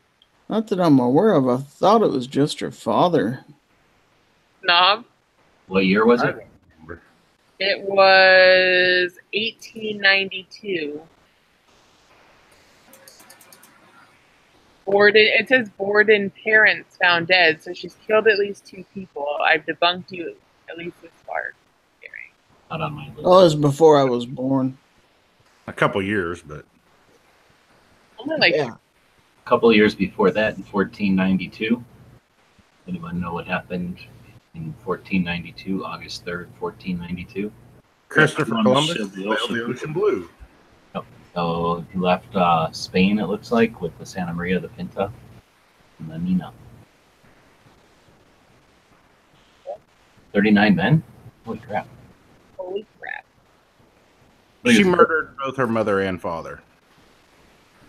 not that I'm aware of. I thought it was just her father. Knob? What year was I it? don't remember. It was 1892. It says Borden parents found dead, so she's killed at least 2 people. I've debunked you at least this far, Gary. Not on my list. Oh, it was before I was born. A couple years, but Only like Yeah. A couple of years before that, in 1492. Anyone know what happened in 1492, August 3rd, 1492? Christopher Columbus Columbus sailed the sailed the ocean blue. So he left Spain, it looks like, with the Santa Maria, the Pinta, and the Nina. 39 men? Holy crap. Holy crap. She murdered both her mother and father.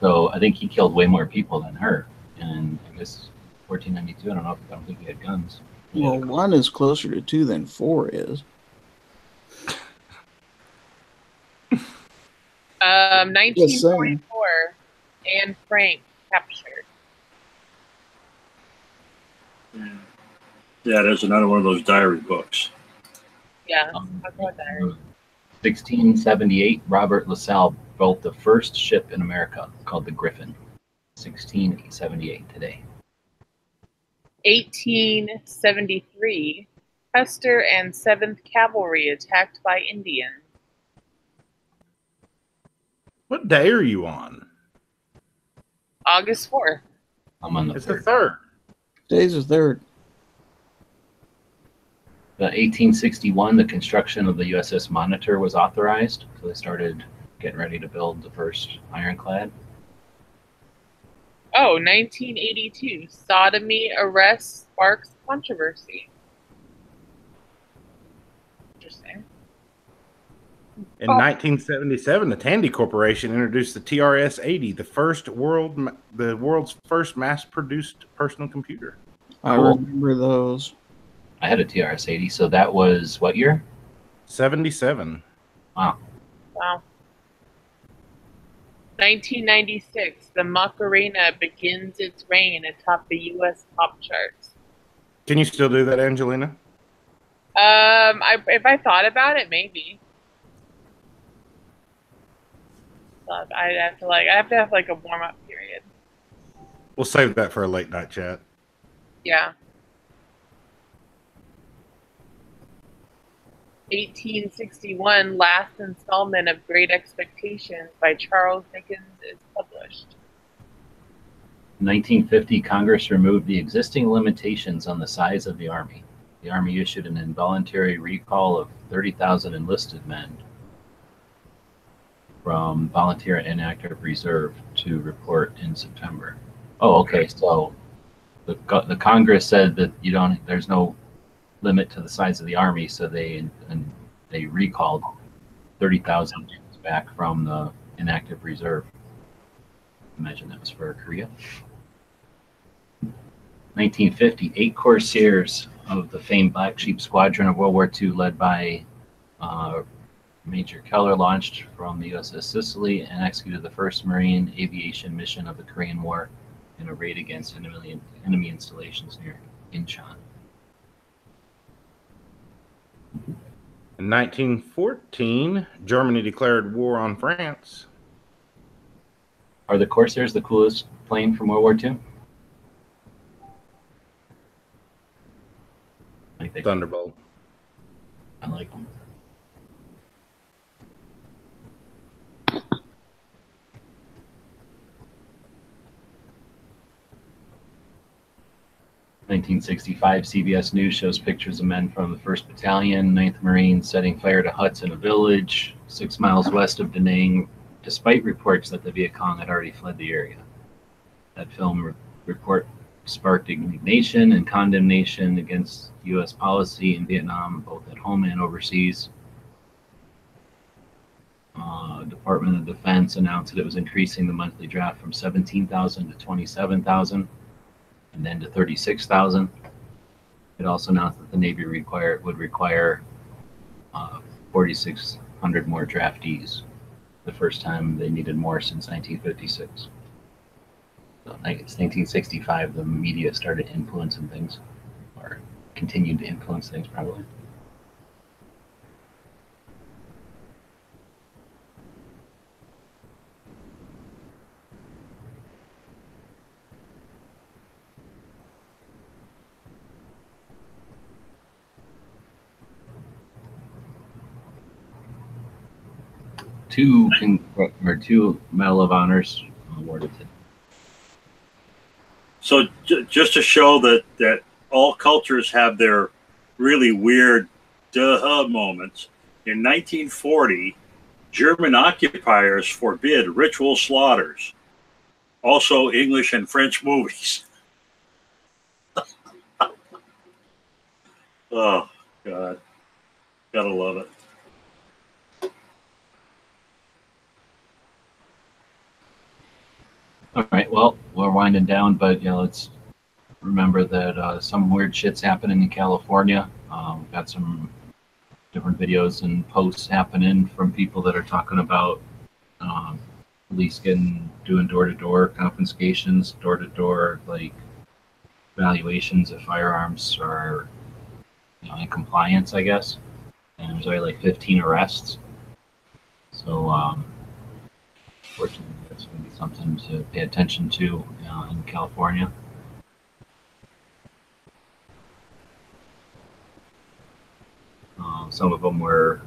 So I think he killed way more people than her. And I guess 1492, I don't think he had guns. Well, 1 is closer to 2 than 4 is. 1944, Anne Frank captured. Yeah, there's another one of those diary books. Yeah, talk about that. 1678, Robert LaSalle built the first ship in America called the Griffin. 1678 today. 1873, Custer and 7th Cavalry attacked by Indians. What day are you on? August 4th. I'm on the It's the third. third. Today's the 3rd. 1861, the construction of the USS Monitor was authorized. So they started getting ready to build the first ironclad. Oh, 1982, sodomy arrest sparks controversy. Interesting. In 1977, the Tandy Corporation introduced the TRS-80, the world's first mass-produced personal computer. I Cool. remember those. I had a TRS-80, so that was what year? 77. Wow. 1996, the Macarena begins its reign atop the U.S. pop charts. Can you still do that, Angelina? If I thought about it, maybe. But I have to have like a warm up period. We'll save that for a late night chat. Yeah. 1861, last installment of Great Expectations by Charles Dickens is published. 1950, Congress removed the existing limitations on the size of the Army. The Army issued an involuntary recall of 30,000 enlisted men from volunteer and inactive reserve to report in September. Oh, okay. So the Congress said that there's no limit to the size of the Army, so they recalled 30,000 back from the inactive reserve. Imagine that was for Korea. 1950, 8 Corsairs of the famed Black Sheep Squadron of World War II, led by Major Keller, launched from the USS Sicily and executed the first Marine aviation mission of the Korean War in a raid against enemy installations near Incheon. In 1914, Germany declared war on France. Are the Corsairs the coolest plane from World War II? I think Thunderbolt. I like them. (1965) CBS News shows pictures of men from the 1st Battalion, 9th Marines, setting fire to huts in a village 6 miles west of Da Nang, despite reports that the Viet Cong had already fled the area. That film report sparked indignation and condemnation against U.S. policy in Vietnam, both at home and overseas. Department of Defense announced that it was increasing the monthly draft from 17,000 to 27,000, and then to 36,000. It also announced that the Navy would require 4,600 more draftees. The first time they needed more since 1956. So it's 1965, the media started influencing things, or continued to influence things probably. Two Medal of Honors awarded today. So just to show that all cultures have their really weird duh moments, in 1940, German occupiers forbid ritual slaughters. Also English and French movies. Oh, God. Gotta love it. All right, well, we're winding down, but let's remember that some weird shit's happening in California. We've got some different videos and posts happening from people that are talking about police doing door-to-door confiscations, door-to-door like valuations of firearms are in compliance, I guess. And there's already like 15 arrests. So fortunately, that's going to be something to pay attention to in California. Some of them were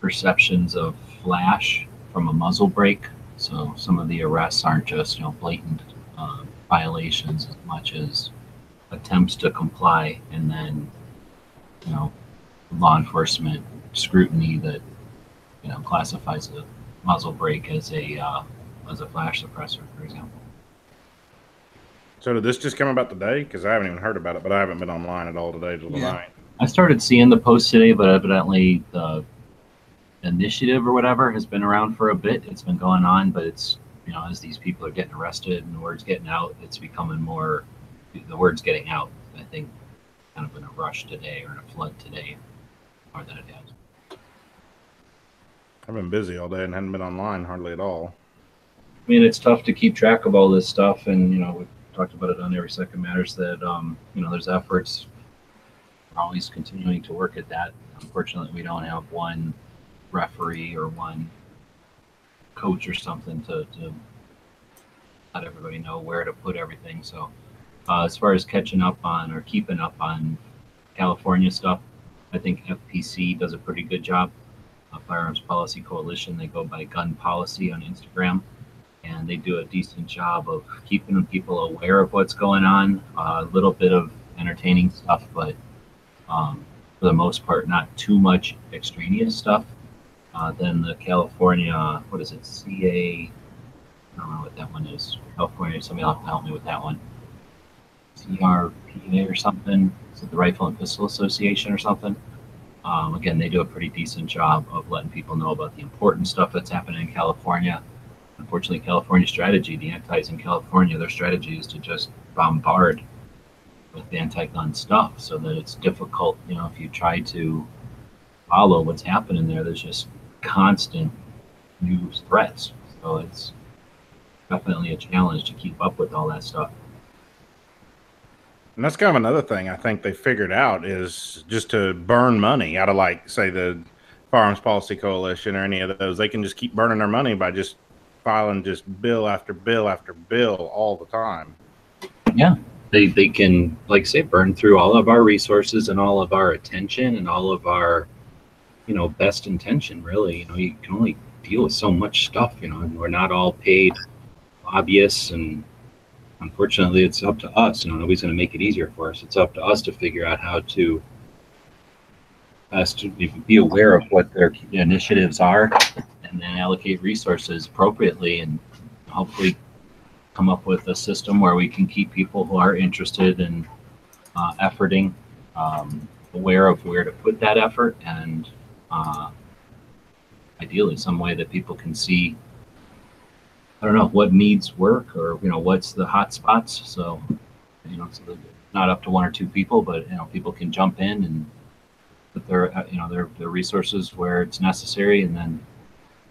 perceptions of flash from a muzzle brake. So some of the arrests aren't just blatant violations as much as attempts to comply, and then law enforcement scrutiny that classifies a muzzle brake as a flash suppressor, for example. So did this just come about today? Because I haven't even heard about it, but I haven't been online at all today till tonight. I started seeing the post today, but evidently the initiative or whatever has been around for a bit. It's been going on, but it's as these people are getting arrested and the word's getting out, it's becoming more. The word's getting out. I think kind of in a rush today or in a flood today, more than it has. I've been busy all day and hadn't been online hardly at all. I mean, it's tough to keep track of all this stuff, and we've talked about it on Every Second Matters that there's efforts. We're always continuing to work at that. Unfortunately, we don't have one referee or one coach or something to let everybody know where to put everything. So as far as catching up on or keeping up on California stuff, I think FPC does a pretty good job. Firearms Policy Coalition, they go by Gun Policy on Instagram, and they do a decent job of keeping people aware of what's going on. A little bit of entertaining stuff, but for the most part, not too much extraneous stuff. Then the California, what is it, CA, I don't know what that one is. California, somebody will have to help me with that one. CRPA or something. Is it the Rifle and Pistol Association or something? Again, they do a pretty decent job of letting people know about the important stuff that's happening in California. Unfortunately, California strategy, the antis in California, their strategy is to just bombard with anti-gun stuff so that it's difficult, if you try to follow what's happening there, there's just constant new threats. So it's definitely a challenge to keep up with all that stuff. And that's kind of another thing I think they figured out is just to burn money out of, like, say, the Firearms Policy Coalition or any of those. They can just keep burning their money by just filing just bill after bill after bill all the time. Yeah, they can, like say, burn through all of our resources and all of our attention and all of our, best intention, really. You can only deal with so much stuff, and we're not all paid lobbyists, and unfortunately, it's up to us. Nobody's going to make it easier for us. It's up to us to figure out how to be aware of what their initiatives are, and then allocate resources appropriately, and hopefully come up with a system where we can keep people who are interested in efforting aware of where to put that effort, and ideally some way that people can see, I don't know, what needs work, or what's the hot spots. So so that not up to one or two people, but people can jump in and put their resources where it's necessary, and then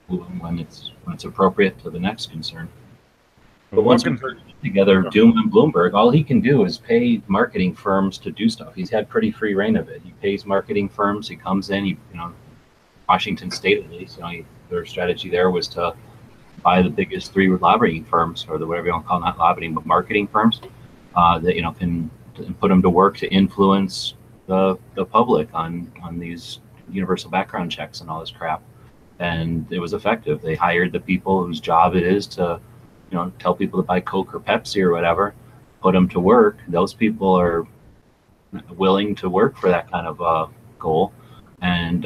when it's appropriate to the next concern. But once we put together Doom and Bloomberg, all he can do is pay marketing firms to do stuff. He's had pretty free reign of it. He pays marketing firms. He comes in. Washington State, at least, their strategy there was to buy the biggest 3 lobbying firms, or whatever you want to call, not lobbying, but marketing firms, that can put them to work to influence the public on these universal background checks and all this crap. And it was effective. They hired the people whose job it is to tell people to buy Coke or Pepsi or whatever, put them to work. Those people are willing to work for that kind of goal, and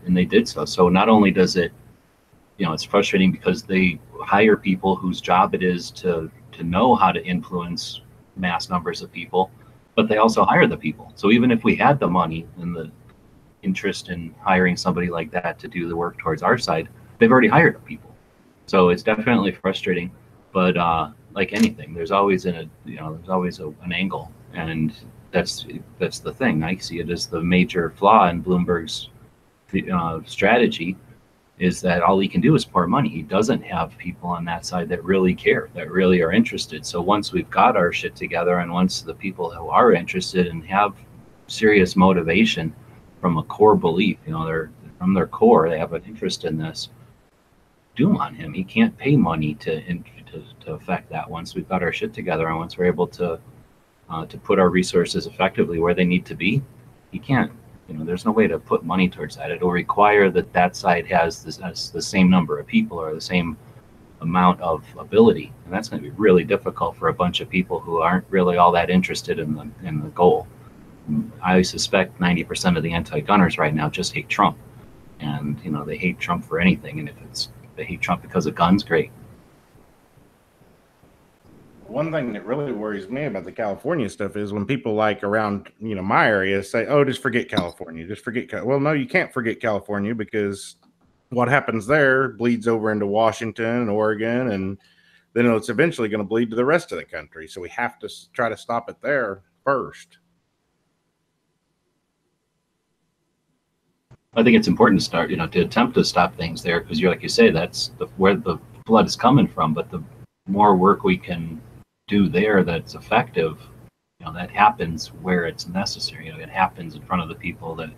they did so. So not only does it, it's frustrating because they hire people whose job it is to know how to influence mass numbers of people, but they also hire the people. So even if we had the money and the interest in hiring somebody like that to do the work towards our side, they've already hired the people. So it's definitely frustrating. But like anything, there's always an angle, and that's the thing. I see it as the major flaw in Bloomberg's strategy, is that all he can do is pour money. He doesn't have people on that side that really care, that really are interested. So once we've got our shit together, and once the people who are interested and have serious motivation from a core belief, they're from their core, they have an interest in this. Doom on him. He can't pay money to affect that. Once we've got our shit together, and once we're able to put our resources effectively where they need to be, he can't. There's no way to put money towards that. It'll require that side has the same number of people or the same amount of ability, and that's going to be really difficult for a bunch of people who aren't really all that interested in the goal. I suspect 90% of the anti-gunners right now just hate Trump, and they hate Trump for anything. And if they hate Trump because of guns, great. One thing that really worries me about the California stuff is when people like around, my area say, oh, just forget California, Well, no, you can't forget California, because what happens there bleeds over into Washington and Oregon, and then it's eventually going to bleed to the rest of the country. So we have to try to stop it there first. I think it's important to start, to attempt to stop things there, because like you say, that's where the blood is coming from. But the more work we can do there that's effective, that happens where it's necessary. It happens in front of the people that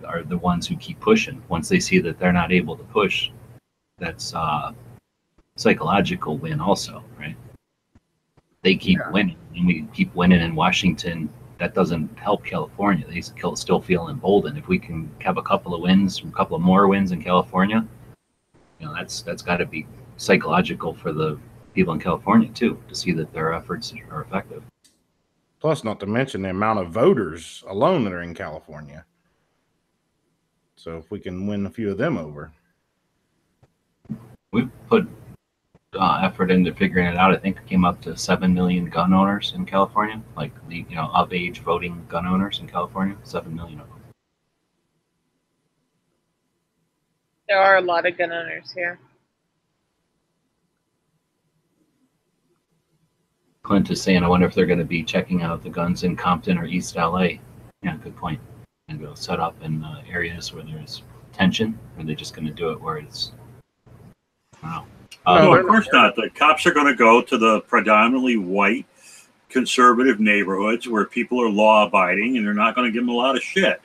are the ones who keep pushing. Once they see that they're not able to push, that's psychological win also, right? They keep winning, and we keep winning in Washington. That doesn't help California. They still feel emboldened. If we can have a couple of more wins in California, that's got to be psychological for the people in California too, to see that their efforts are effective. Plus, not to mention the amount of voters alone that are in California. So if we can win a few of them over. We've put effort into figuring it out. I think it came up to 7 million gun owners in California, like the of age voting gun owners in California. 7 million of them. There are a lot of gun owners here. Clint is saying, I wonder if they're going to be checking out the guns in Compton or East LA. Yeah, good point. And go set up in areas where there's tension, or are they just going to do it where it's, I don't know. No, of course not. The cops are going to go to the predominantly white conservative neighborhoods where people are law abiding, and they're not going to give them a lot of shit.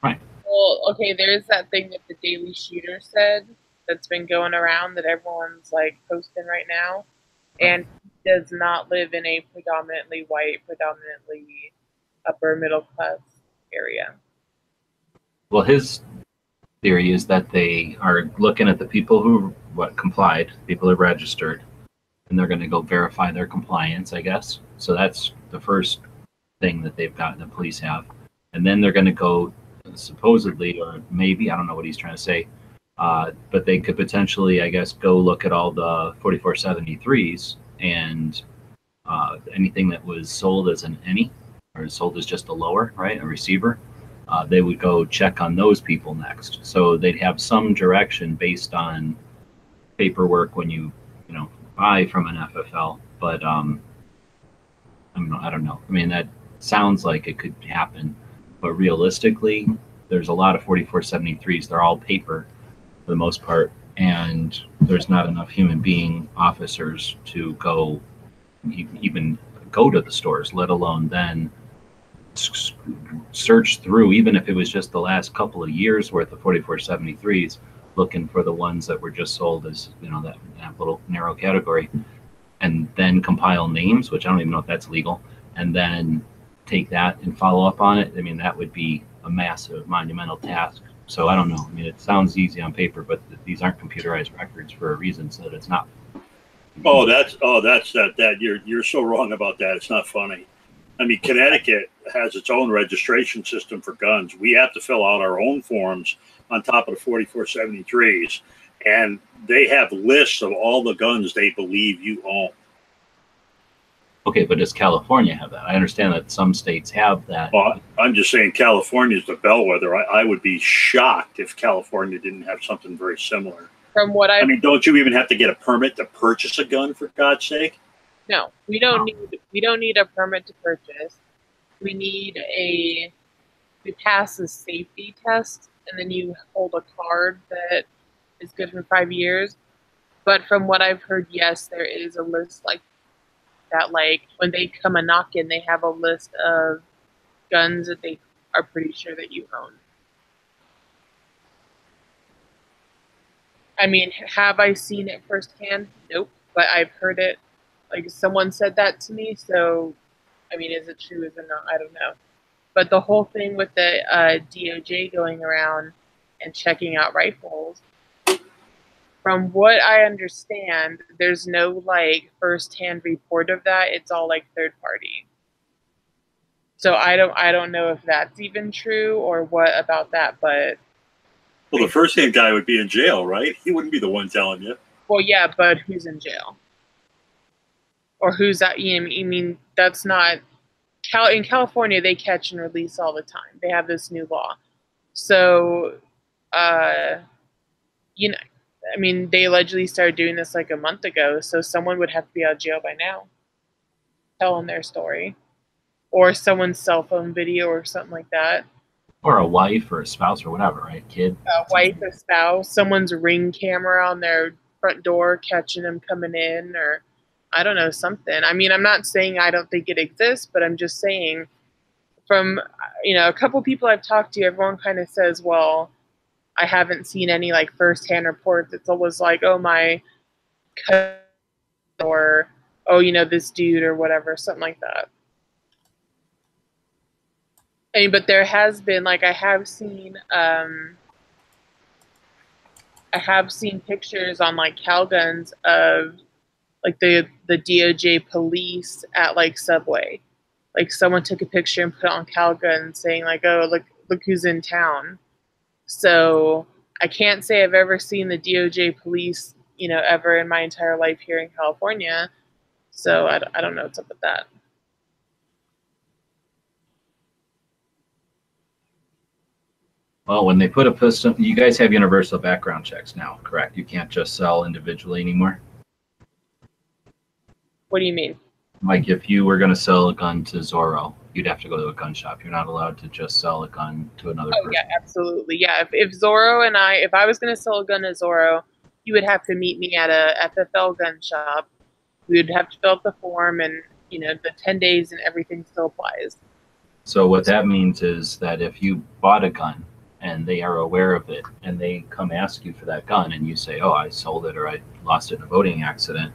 Right. Well, okay, there's that thing that the Daily Shooter said that's been going around that everyone's like posting right now, and he does not live in a predominantly white, predominantly upper middle class area. Well, his theory is that they are looking at the people who complied, people who registered, and they're going to go verify their compliance, I guess. So that's the first thing that they've got, the police have. And then they're going to go supposedly, or maybe, I don't know what he's trying to say, But they could potentially, I guess, go look at all the 4473s and anything that was sold as an any or sold as just a lower, right, a receiver. They would go check on those people next. So they'd have some direction based on paperwork when you buy from an FFL. But I don't know. I mean, that sounds like it could happen, but realistically, there's a lot of 4473s. They're all paper for the most part, and there's not enough human being officers to go even go to the stores, let alone then search through, even if it was just the last couple of years worth of 4473s, looking for the ones that were just sold as that little narrow category, and then compile names, which I don't even know if that's legal, and then take that and follow up on it. I mean, that would be a massive, monumental task. So I don't know. I mean, it sounds easy on paper, but these aren't computerized records for a reason, so that it's not. You're so wrong about that. It's not funny. I mean, Connecticut has its own registration system for guns. We have to fill out our own forms on top of the 4473s, and they have lists of all the guns they believe you own. Okay, but does California have that? I understand that some states have that. Well, I'm just saying California is the bellwether. I would be shocked if California didn't have something very similar. From what I mean, don't you even have to get a permit to purchase a gun, for God's sake? No, we don't need a permit to purchase. We pass a safety test, and then you hold a card that is good for 5 years. But from what I've heard, yes, there is a list like that. Like when they come a knock in, they have a list of guns that they are pretty sure that you own. I mean, have I seen it firsthand? Nope, but I've heard it. Like someone said that to me, so I mean, is it true? Is it not? I don't know. But the whole thing with the DOJ going around and checking out rifles, from what I understand, there's no like first-hand report of that. It's all like third party. So I don't know if that's even true or what about that. But well, the first-hand guy would be in jail, right? He wouldn't be the one telling you. Well, yeah, but who's in jail? Or who's that? I mean, that's not in California. They catch and release all the time. They have this new law, so I mean, they allegedly started doing this like a month ago. So someone would have to be out of jail by now, telling their story, or someone's cell phone video or something like that, or a wife or a spouse or whatever, right? Kid, a wife, a spouse, someone's Ring camera on their front door catching them coming in, or I don't know, something. I mean, I'm not saying I don't think it exists, but I'm just saying from, a couple people I've talked to, everyone kind of says, well, I haven't seen any like firsthand reports. It's always like, oh, my cousin, or, oh, this dude or whatever, something like that. But there has been, like, I have seen pictures on like Calguns of like the DOJ police at like Subway. Like someone took a picture and put it on Calgun saying like, oh, look who's in town. So I can't say I've ever seen the DOJ police, ever in my entire life here in California. So I don't know what's up with that. Well, when they put a pistol, you guys have universal background checks now, correct? You can't just sell individually anymore. What do you mean? Like if you were going to sell a gun to Zorro, you'd have to go to a gun shop. You're not allowed to just sell a gun to another person. Yeah, absolutely. Yeah, if Zorro and if I was going to sell a gun to Zorro, you would have to meet me at a FFL gun shop. We would have to fill out the form, and the 10 days and everything still applies. So what that means is that if you bought a gun and they are aware of it and they come ask you for that gun and you say, oh, I sold it or I lost it in a boating accident,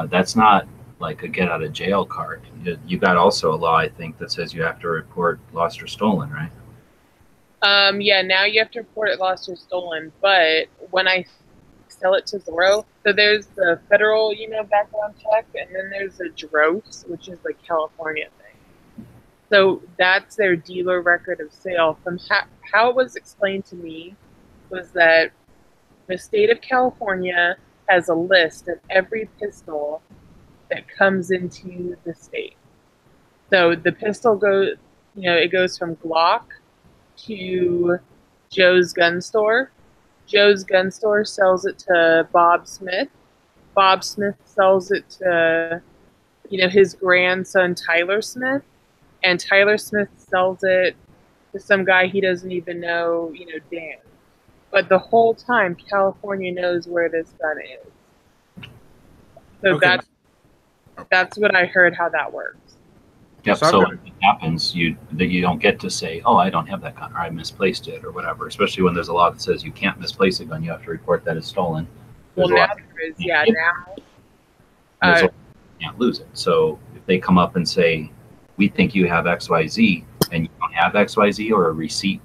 that's not like a get out of jail card. You got also a law, I think, that says you have to report lost or stolen, right? Yeah, now you have to report it lost or stolen. But when I sell it to Zorro, so there's the federal, background check, and then there's the DROS, which is the California thing. So that's their dealer record of sale. From how it was explained to me was that the state of California has a list of every pistol that comes into the state. So the pistol goes, it goes from Glock to Joe's gun store. Joe's gun store sells it to Bob Smith. Bob Smith sells it to, his grandson Tyler Smith, and Tyler Smith sells it to some guy he doesn't even know, Dan. But the whole time, California knows where this gun is. So Okay. that's what I heard how that works. Yep. So I've So got- when it happens, you don't get to say, "Oh, I don't have that gun," or "I misplaced it," or whatever. Especially when there's a law that says you can't misplace a gun; you have to report that it's stolen. Well, There's a now lot there is, Yeah. now. there's a- you can't lose it. So if they come up and say, "We think you have XYZ," and you don't have XYZ or a receipt,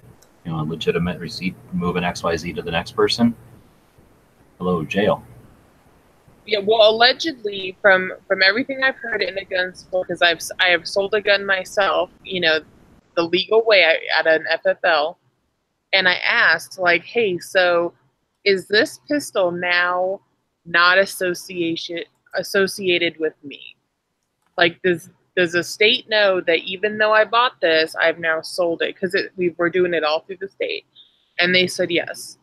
a legitimate receipt, moving XYZ to the next person, hello, jail. Yeah, well, allegedly, from everything I've heard in the gun store, because I have sold a gun myself, the legal way at an FFL, and I asked, like, hey, so is this pistol now not associated with me? Like, does the state know that even though I bought this, I've now sold it? Because we were doing it all through the state, and they said yes,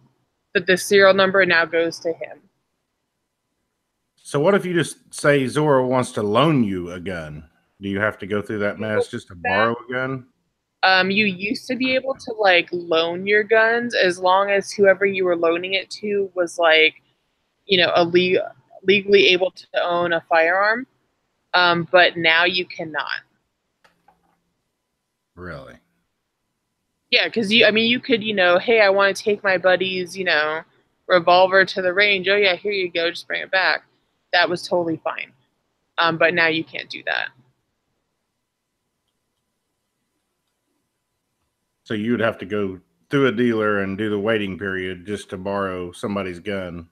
that the serial number now goes to him. So what if you just say Zora wants to loan you a gun? Do you have to go through that mess just to borrow a gun? You used to be able to like loan your guns as long as whoever you were loaning it to was like, legally able to own a firearm. But now you cannot. Really? Yeah, because you could, hey, I want to take my buddy's, revolver to the range. Oh yeah, here you go, just bring it back. That was totally fine. But now you can't do that. So you would have to go through a dealer and do the waiting period just to borrow somebody's gun.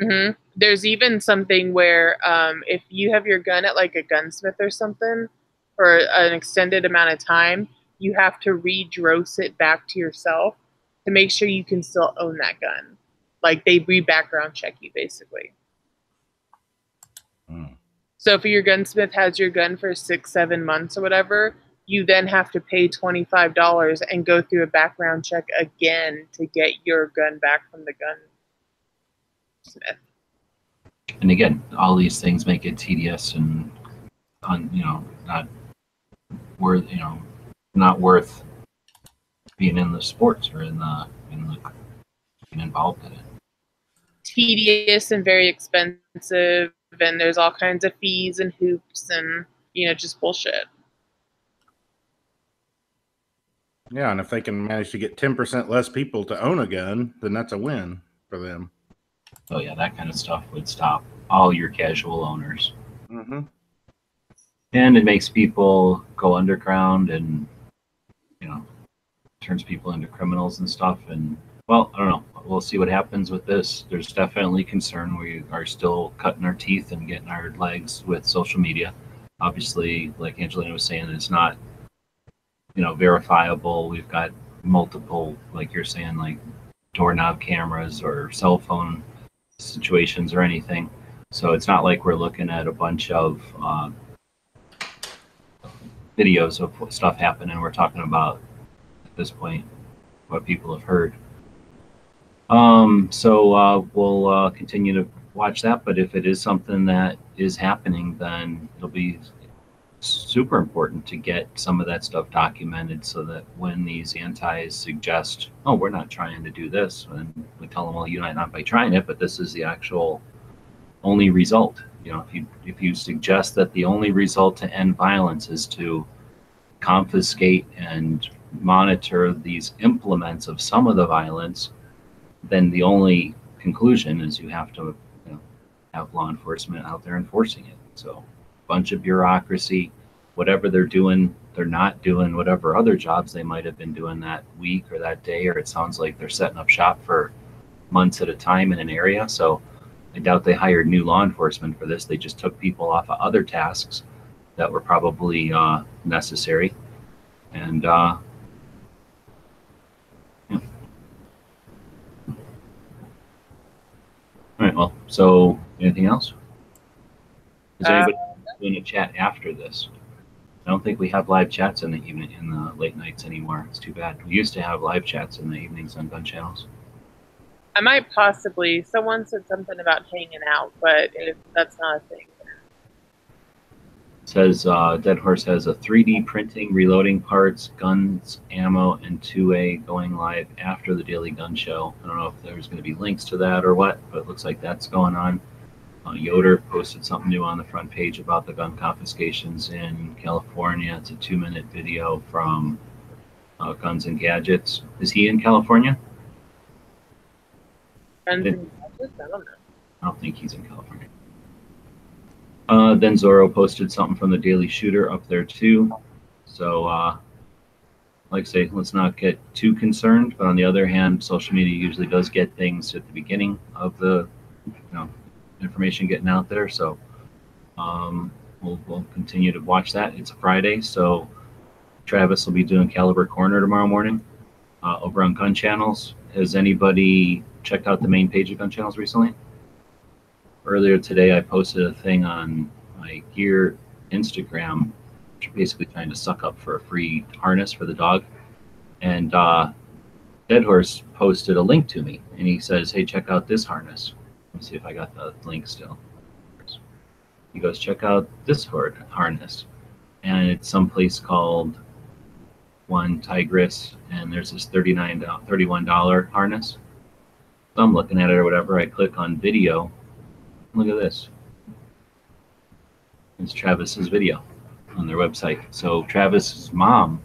Mm-hmm. There's even something where if you have your gun at like a gunsmith or something for an extended amount of time, you have to redrose it back to yourself to make sure you can still own that gun. Like they re-background check you basically. So if your gunsmith has your gun for 6-7 months or whatever, you then have to pay $25 and go through a background check again to get your gun back from the gunsmith. And again, all these things make it tedious and not worth being in the sports or in the being involved in it. Tedious and very expensive, and there's all kinds of fees and hoops and just bullshit. Yeah, and if they can manage to get 10% less people to own a gun, then that's a win for them. So yeah, that kind of stuff would stop all your casual owners. Mm-hmm. And it makes people go underground and, turns people into criminals and stuff. And, well, I don't know. We'll see what happens with this. There's definitely concern. We are still cutting our teeth and getting our legs with social media. Obviously, like Angelina was saying, it's not, verifiable. We've got multiple, like you're saying, like doorknob cameras or cell phone situations or anything. So it's not like we're looking at a bunch of videos of stuff happening. We're talking about at this point what people have heard. So we'll continue to watch that. But if it is something that is happening, then it'll be super important to get some of that stuff documented so that when these antis suggest, oh, we're not trying to do this, and we tell them, well, you might not be trying it, but this is the actual only result. If you suggest that the only result to end violence is to confiscate and monitor these implements of some of the violence, then the only conclusion is you have to have law enforcement out there enforcing it. So bunch of bureaucracy, whatever they're doing, they're not doing whatever other jobs they might have been doing that week or that day, or it sounds like they're setting up shop for months at a time in an area. So I doubt they hired new law enforcement for this. They just took people off of other tasks that were probably necessary. And Well, so anything else? Is Uh, anybody doing a chat after this? I don't think we have live chats in the evening, in the late nights anymore. It's too bad. We used to have live chats in the evenings on gun channels. I might possibly. Someone said something about hanging out, but if that's not a thing. It says Dead Horse has a 3D printing, reloading parts, guns, ammo, and 2A going live after the daily gun show. I don't know if there's going to be links to that or what, but it looks like that's going on. Yoder posted something new on the front page about the gun confiscations in California. It's a 2-minute video from Guns and Gadgets. Is he in California? Guns and gadgets? I don't know. I don't think he's in California. Then Zorro posted something from the Daily Shooter up there too. So, like I say, let's not get too concerned. But on the other hand, social media usually does get things at the beginning of the, information getting out there. So, we'll continue to watch that. It's a Friday, so Travis will be doing Caliber Corner tomorrow morning over on Gun Channels. Has anybody checked out the main page of Gun Channels recently? Earlier today, I posted a thing on my gear Instagram, which are basically trying to suck up for a free harness for the dog. And Dead Horse posted a link to me, and he says, "Hey, check out this harness." Let me see if I got the link still. He goes, "Check out this harness," and it's someplace called One Tigress, and there's this $31 harness. So I'm looking at it or whatever. I click on video. Look at this. It's Travis's video on their website. So Travis's mom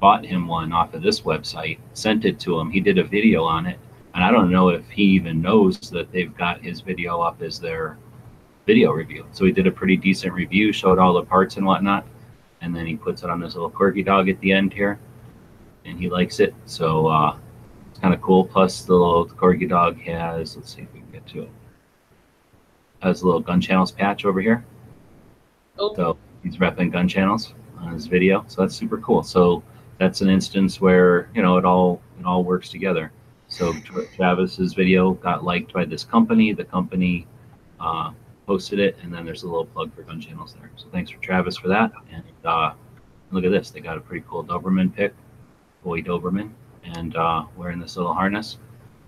bought him one off of this website, sent it to him. He did a video on it. And I don't know if he even knows that they've got his video up as their video review. So he did a pretty decent review, showed all the parts and whatnot. And then he puts it on this little corgi dog at the end here. And he likes it. So it's kind of cool. Plus the little corgi dog has, let's see if we can get to it. Has a little Gun Channels patch over here. Oh. So he's repping Gun Channels on his video. So that's super cool. So that's an instance where, it all works together. So Travis's video got liked by this company. The company posted it, and then there's a little plug for Gun Channels there. So thanks for Travis for that. And look at this. They got a pretty cool Doberman pic, boy Doberman, and wearing this little harness.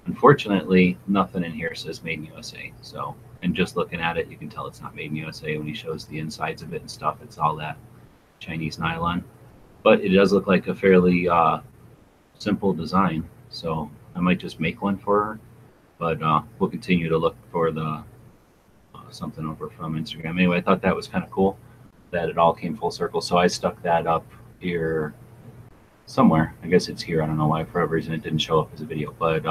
Unfortunately, nothing in here says Made in USA. So, and just looking at it, you can tell it's not Made in USA when he shows the insides of it and stuff. It's all that Chinese nylon. But it does look like a fairly simple design. So I might just make one for her. But we'll continue to look for the something over from Instagram. Anyway, I thought that was kind of cool that it all came full circle. So I stuck that up here somewhere. I guess it's here. I don't know why. For whatever reason, it didn't show up as a video. But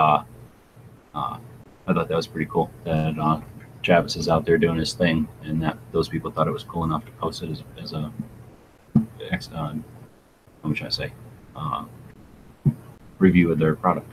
I thought that was pretty cool that Travis is out there doing his thing, and that those people thought it was cool enough to post it as a what am I trying to say? Review of their product.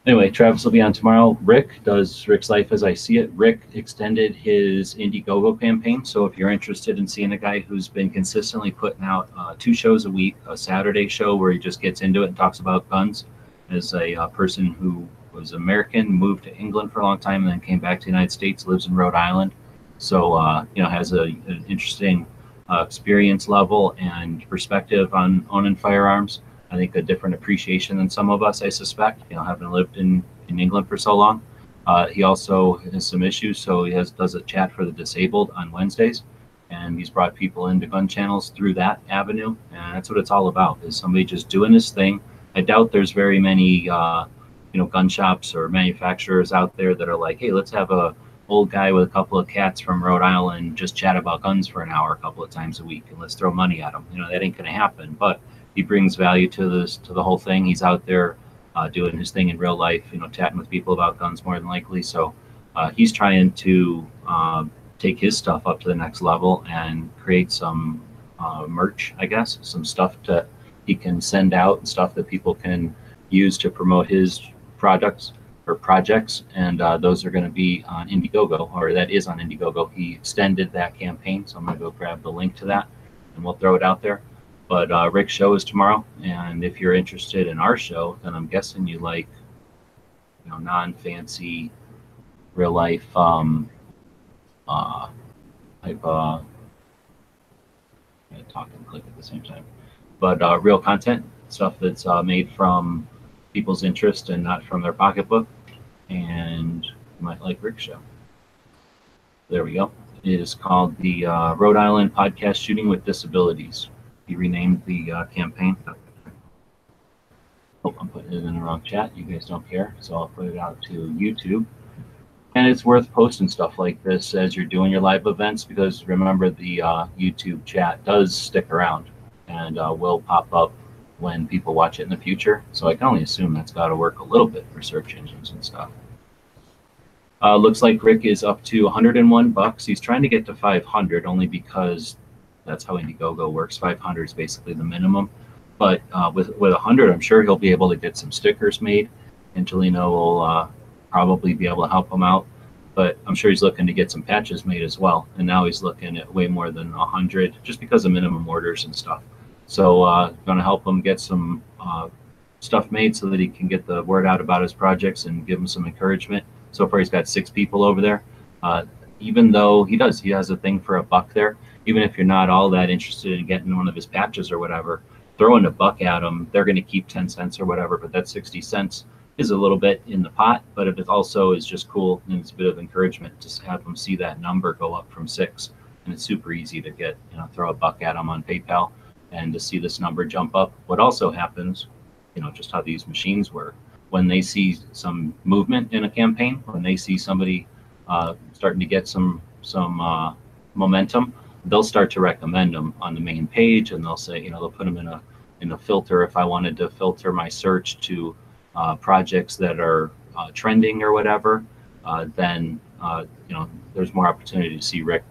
Anyway, Travis will be on tomorrow. Rick does Rick's Life as I See It. Rick extended his Indiegogo campaign. So if you're interested in seeing a guy who's been consistently putting out 2 shows a week, a Saturday show where he just gets into it and talks about guns, as a person who was American, moved to England for a long time, and then came back to the United States, lives in Rhode Island. So, has an interesting experience level and perspective on owning firearms. I think a different appreciation than some of us, I suspect, having lived in England for so long. He also has some issues, so he does a chat for the disabled on Wednesdays, and he's brought people into Gun Channels through that avenue, and that's what it's all about, is somebody just doing his thing. I doubt there's very many, gun shops or manufacturers out there that are like, hey, let's have a old guy with a couple of cats from Rhode Island just chat about guns for an hour a couple of times a week, and let's throw money at him. That ain't going to happen, but he brings value to the whole thing. He's out there doing his thing in real life, chatting with people about guns more than likely. So he's trying to take his stuff up to the next level and create some merch, I guess, some stuff that he can send out and stuff that people can use to promote his products or projects. And those are going to be on Indiegogo, or that is on Indiegogo. He extended that campaign, so I'm going to go grab the link to that and we'll throw it out there. But Rick's show is tomorrow, and if you're interested in our show, then I'm guessing you like non-fancy, real life type talk and click at the same time, but real content, stuff that's made from people's interest and not from their pocketbook. And you might like Rick's show. There we go. It is called the Rhode Island Podcast Shooting with Disabilities. He renamed the campaign. Oh, I'm putting it in the wrong chat. You guys don't care, so I'll put it out to YouTube. And it's worth posting stuff like this as you're doing your live events, because remember, the YouTube chat does stick around and will pop up when people watch it in the future. So I can only assume that's got to work a little bit for search engines and stuff. Looks like Rick is up to $101. He's trying to get to 500 only because that's how Indiegogo works. 500 is basically the minimum. But with 100, I'm sure he'll be able to get some stickers made. Angelino will probably be able to help him out, but I'm sure he's looking to get some patches made as well. And now he's looking at way more than 100 just because of minimum orders and stuff. So going to help him get some stuff made so that he can get the word out about his projects and give him some encouragement. So far he's got 6 people over there. Even though he has a thing for $1 there. Even if you're not all that interested in getting one of his patches or whatever, throwing $1 at them, they're going to keep 10 cents or whatever, but that 60 cents is a little bit in the pot, but if it also is just cool and it's a bit of encouragement to have them see that number go up from 6. And it's super easy to get, throw $1 at them on PayPal and to see this number jump up. What also happens, just how these machines work, when they see some movement in a campaign, when they see somebody starting to get some momentum, they'll start to recommend them on the main page, and they'll say, they'll put them in a filter. If I wanted to filter my search to projects that are trending or whatever, then there's more opportunity to see Rick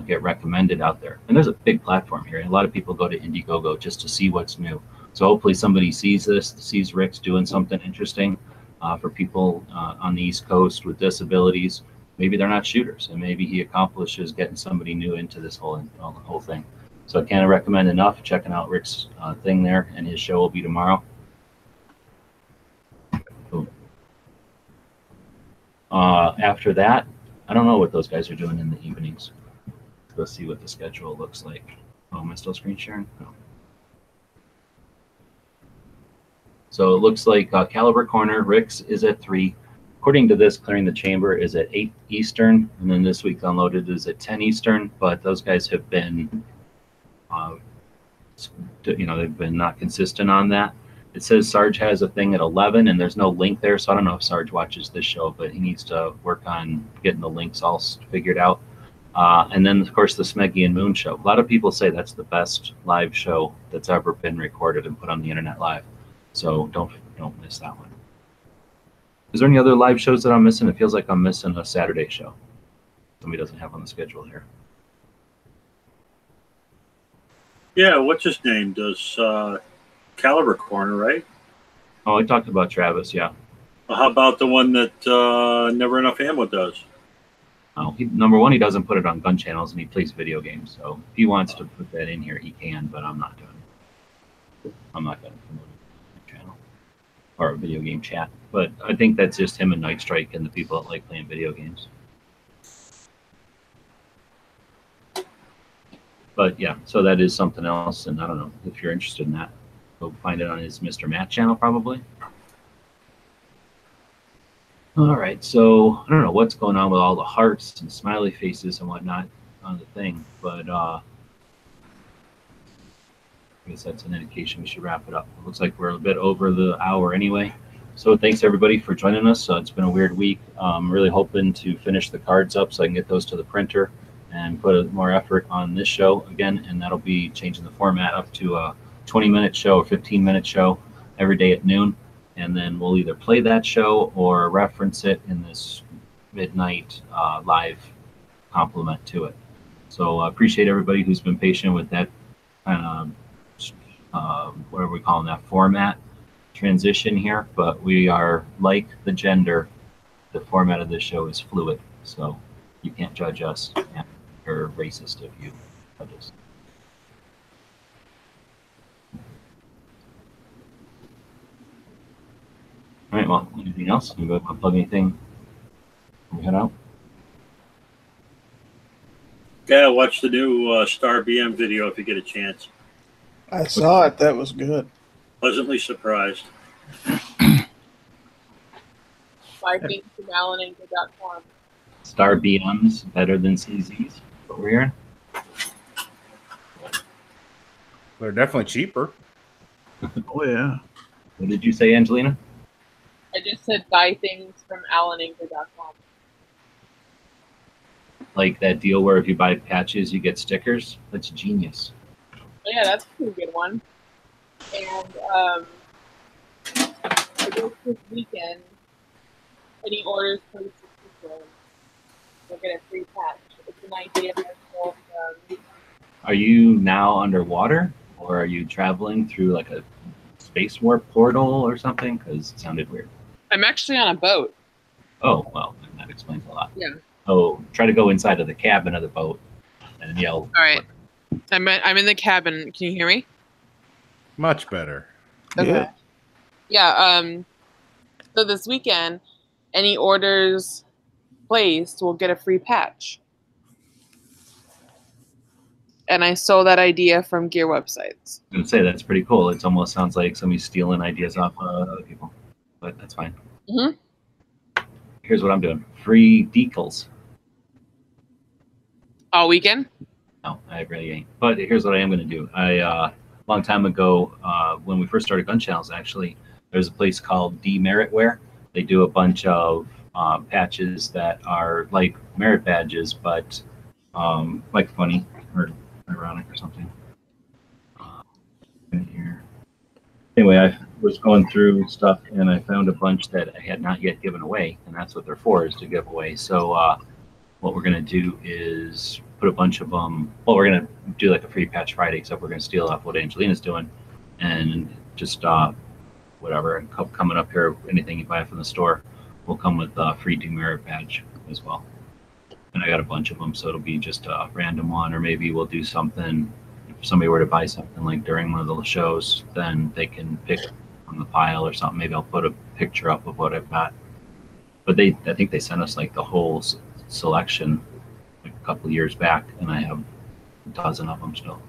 get recommended out there. And there's a big platform here. A lot of people go to Indiegogo just to see what's new. So hopefully somebody sees Rick's doing something interesting for people on the East Coast with disabilities. Maybe they're not shooters, and maybe he accomplishes getting somebody new into this whole thing. So I can't recommend enough checking out Rick's thing there, and his show will be tomorrow. After that, I don't know what those guys are doing in the evenings. Let's see what the schedule looks like. Oh, am I still screen sharing? No. So it looks like Caliber Corner, Rick's is at 3. According to this, Clearing the Chamber is at 8 Eastern, and then this week Unloaded is at 10 Eastern, but those guys have been, they've been not consistent on that. It says Sarge has a thing at 11, and there's no link there, so I don't know if Sarge watches this show, but he needs to work on getting the links all figured out. And then, of course, the Smeggy and Moon show. A lot of people say that's the best live show that's ever been recorded and put on the internet live. So don't miss that one. Is there any other live shows that I'm missing? It feels like I'm missing a Saturday show. Somebody doesn't have on the schedule here. Yeah, what's his name? Does Caliber Corner, right? Oh, I talked about Travis, yeah. Well, how about the one that Never Enough Ammo does? Oh, number one, he doesn't put it on gun channels, and he plays video games. So if he wants to put that in here, he can, but I'm not doing it. I'm not going to promote a channel or a video game chat. But I think that's just him and Night Strike and the people that like playing video games. But yeah, so that is something else, and I don't know if you're interested in that. Go find it on his Mr. Matt channel, probably. All right, so I don't know what's going on with all the hearts and smiley faces and whatnot on the thing, but I guess that's an indication we should wrap it up. It looks like we're a bit over the hour anyway. So thanks everybody for joining us. It's been a weird week. I'm really hoping to finish the cards up so I can get those to the printer and put more effort on this show again, and that'll be changing the format up to a 20-minute show or 15-minute show every day at noon. And then we'll either play that show or reference it in this midnight live complement to it. So I appreciate everybody who's been patient with that kind of, what are we calling that, format transition here. But we are, like the gender, the format of this show is fluid. So you can't judge us, and you're racist if you judge us. All right, right. Well, anything else? You want to plug anything? Can we head out? Yeah, watch the new Star BM video if you get a chance. I saw it. That was good. Pleasantly surprised. Buy things from AlanAnchor.com. Star BMs better than CZs. What we're hearing. They're definitely cheaper. Oh yeah. What did you say, Angelina? I just said buy things from AlanAnchor.com. Like that deal where if you buy patches, you get stickers? That's genius. Oh, yeah, that's a pretty good one. And I guess this weekend, any orders posted this way, we'll get a free patch. It's an idea for Are you now underwater, or are you traveling through like a space warp portal or something? Because it sounded weird. I'm actually on a boat. Oh, well, then that explains a lot. Yeah. Oh, try to go inside of the cabin of the boat and yell. All right. I'm in the cabin. Can you hear me? Much better. Yeah. Yeah. So this weekend, any orders placed will get a free patch. And I stole that idea from gear websites. I would say that's pretty cool. It almost sounds like somebody's stealing ideas off other people, but that's fine. Mm-hmm. Here's what I'm doing: free decals. All weekend? No, I really ain't. But here's what I am going to do. A long time ago, when we first started Gun Channels, actually, there's a place called Demerit Wear. They do a bunch of patches that are like merit badges, but like funny or ironic or something. Right here. Anyway, I was going through stuff and I found a bunch that I had not yet given away, and that's what they're for, is to give away. So what we're going to do is put a bunch of them. Well, we're going to do like a free patch Friday, except we're going to steal off what Angelina's doing and just whatever. And coming up here, anything you buy from the store will come with a free demerit badge as well. And I got a bunch of them, so it'll be just a random one, or maybe we'll do something. If somebody were to buy something like during one of those shows, then they can pick from the pile or something. Maybe I'll put a picture up of what I've got. But I think they sent us like the whole selection like a couple of years back, and I have a dozen of them still.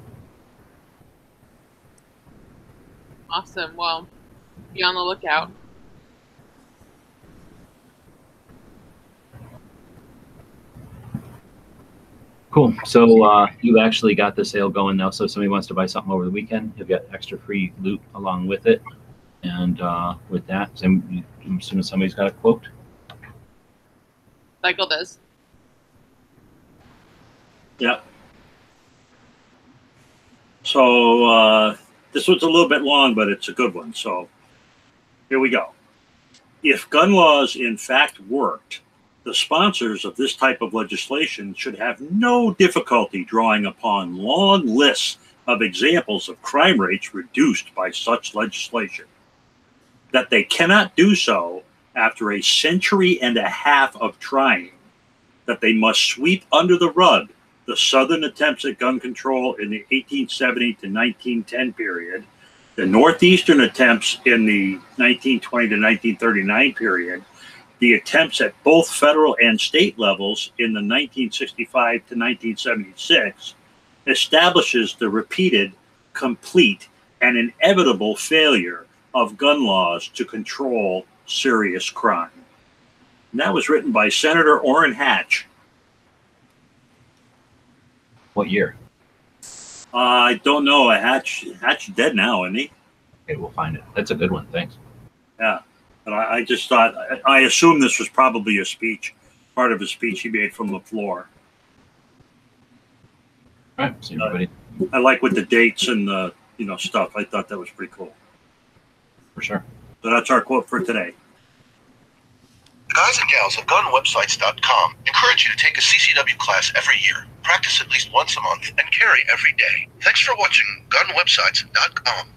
Awesome. Well, be on the lookout. Cool. So you actually got the sale going now. So if somebody wants to buy something over the weekend, you'll get extra free loot along with it. And with that, I'm assuming somebody's got a quote. Michael does. Yeah. So this one's a little bit long, but it's a good one. So here we go. If gun laws in fact worked, the sponsors of this type of legislation should have no difficulty drawing upon long lists of examples of crime rates reduced by such legislation. That they cannot do so after a century and a half of trying, that they must sweep under the rug the Southern attempts at gun control in the 1870 to 1910 period, the Northeastern attempts in the 1920 to 1939 period, the attempts at both federal and state levels in the 1965 to 1976, establishes the repeated, complete, and inevitable failure of gun laws to control serious crime. And that was written by Senator Orrin Hatch. What year? I don't know. Hatch dead now, isn't he? Okay, we'll find it. That's a good one. Thanks. Yeah. But I just thought, I assume this was probably a speech, part of a speech he made from the floor. All right. See everybody. I like with the dates and the stuff. I thought that was pretty cool. For sure. So that's our quote for today. The guys and gals of GunWebsites.com encourage you to take a CCW class every year, practice at least once a month, and carry every day. Thanks for watching GunWebsites.com.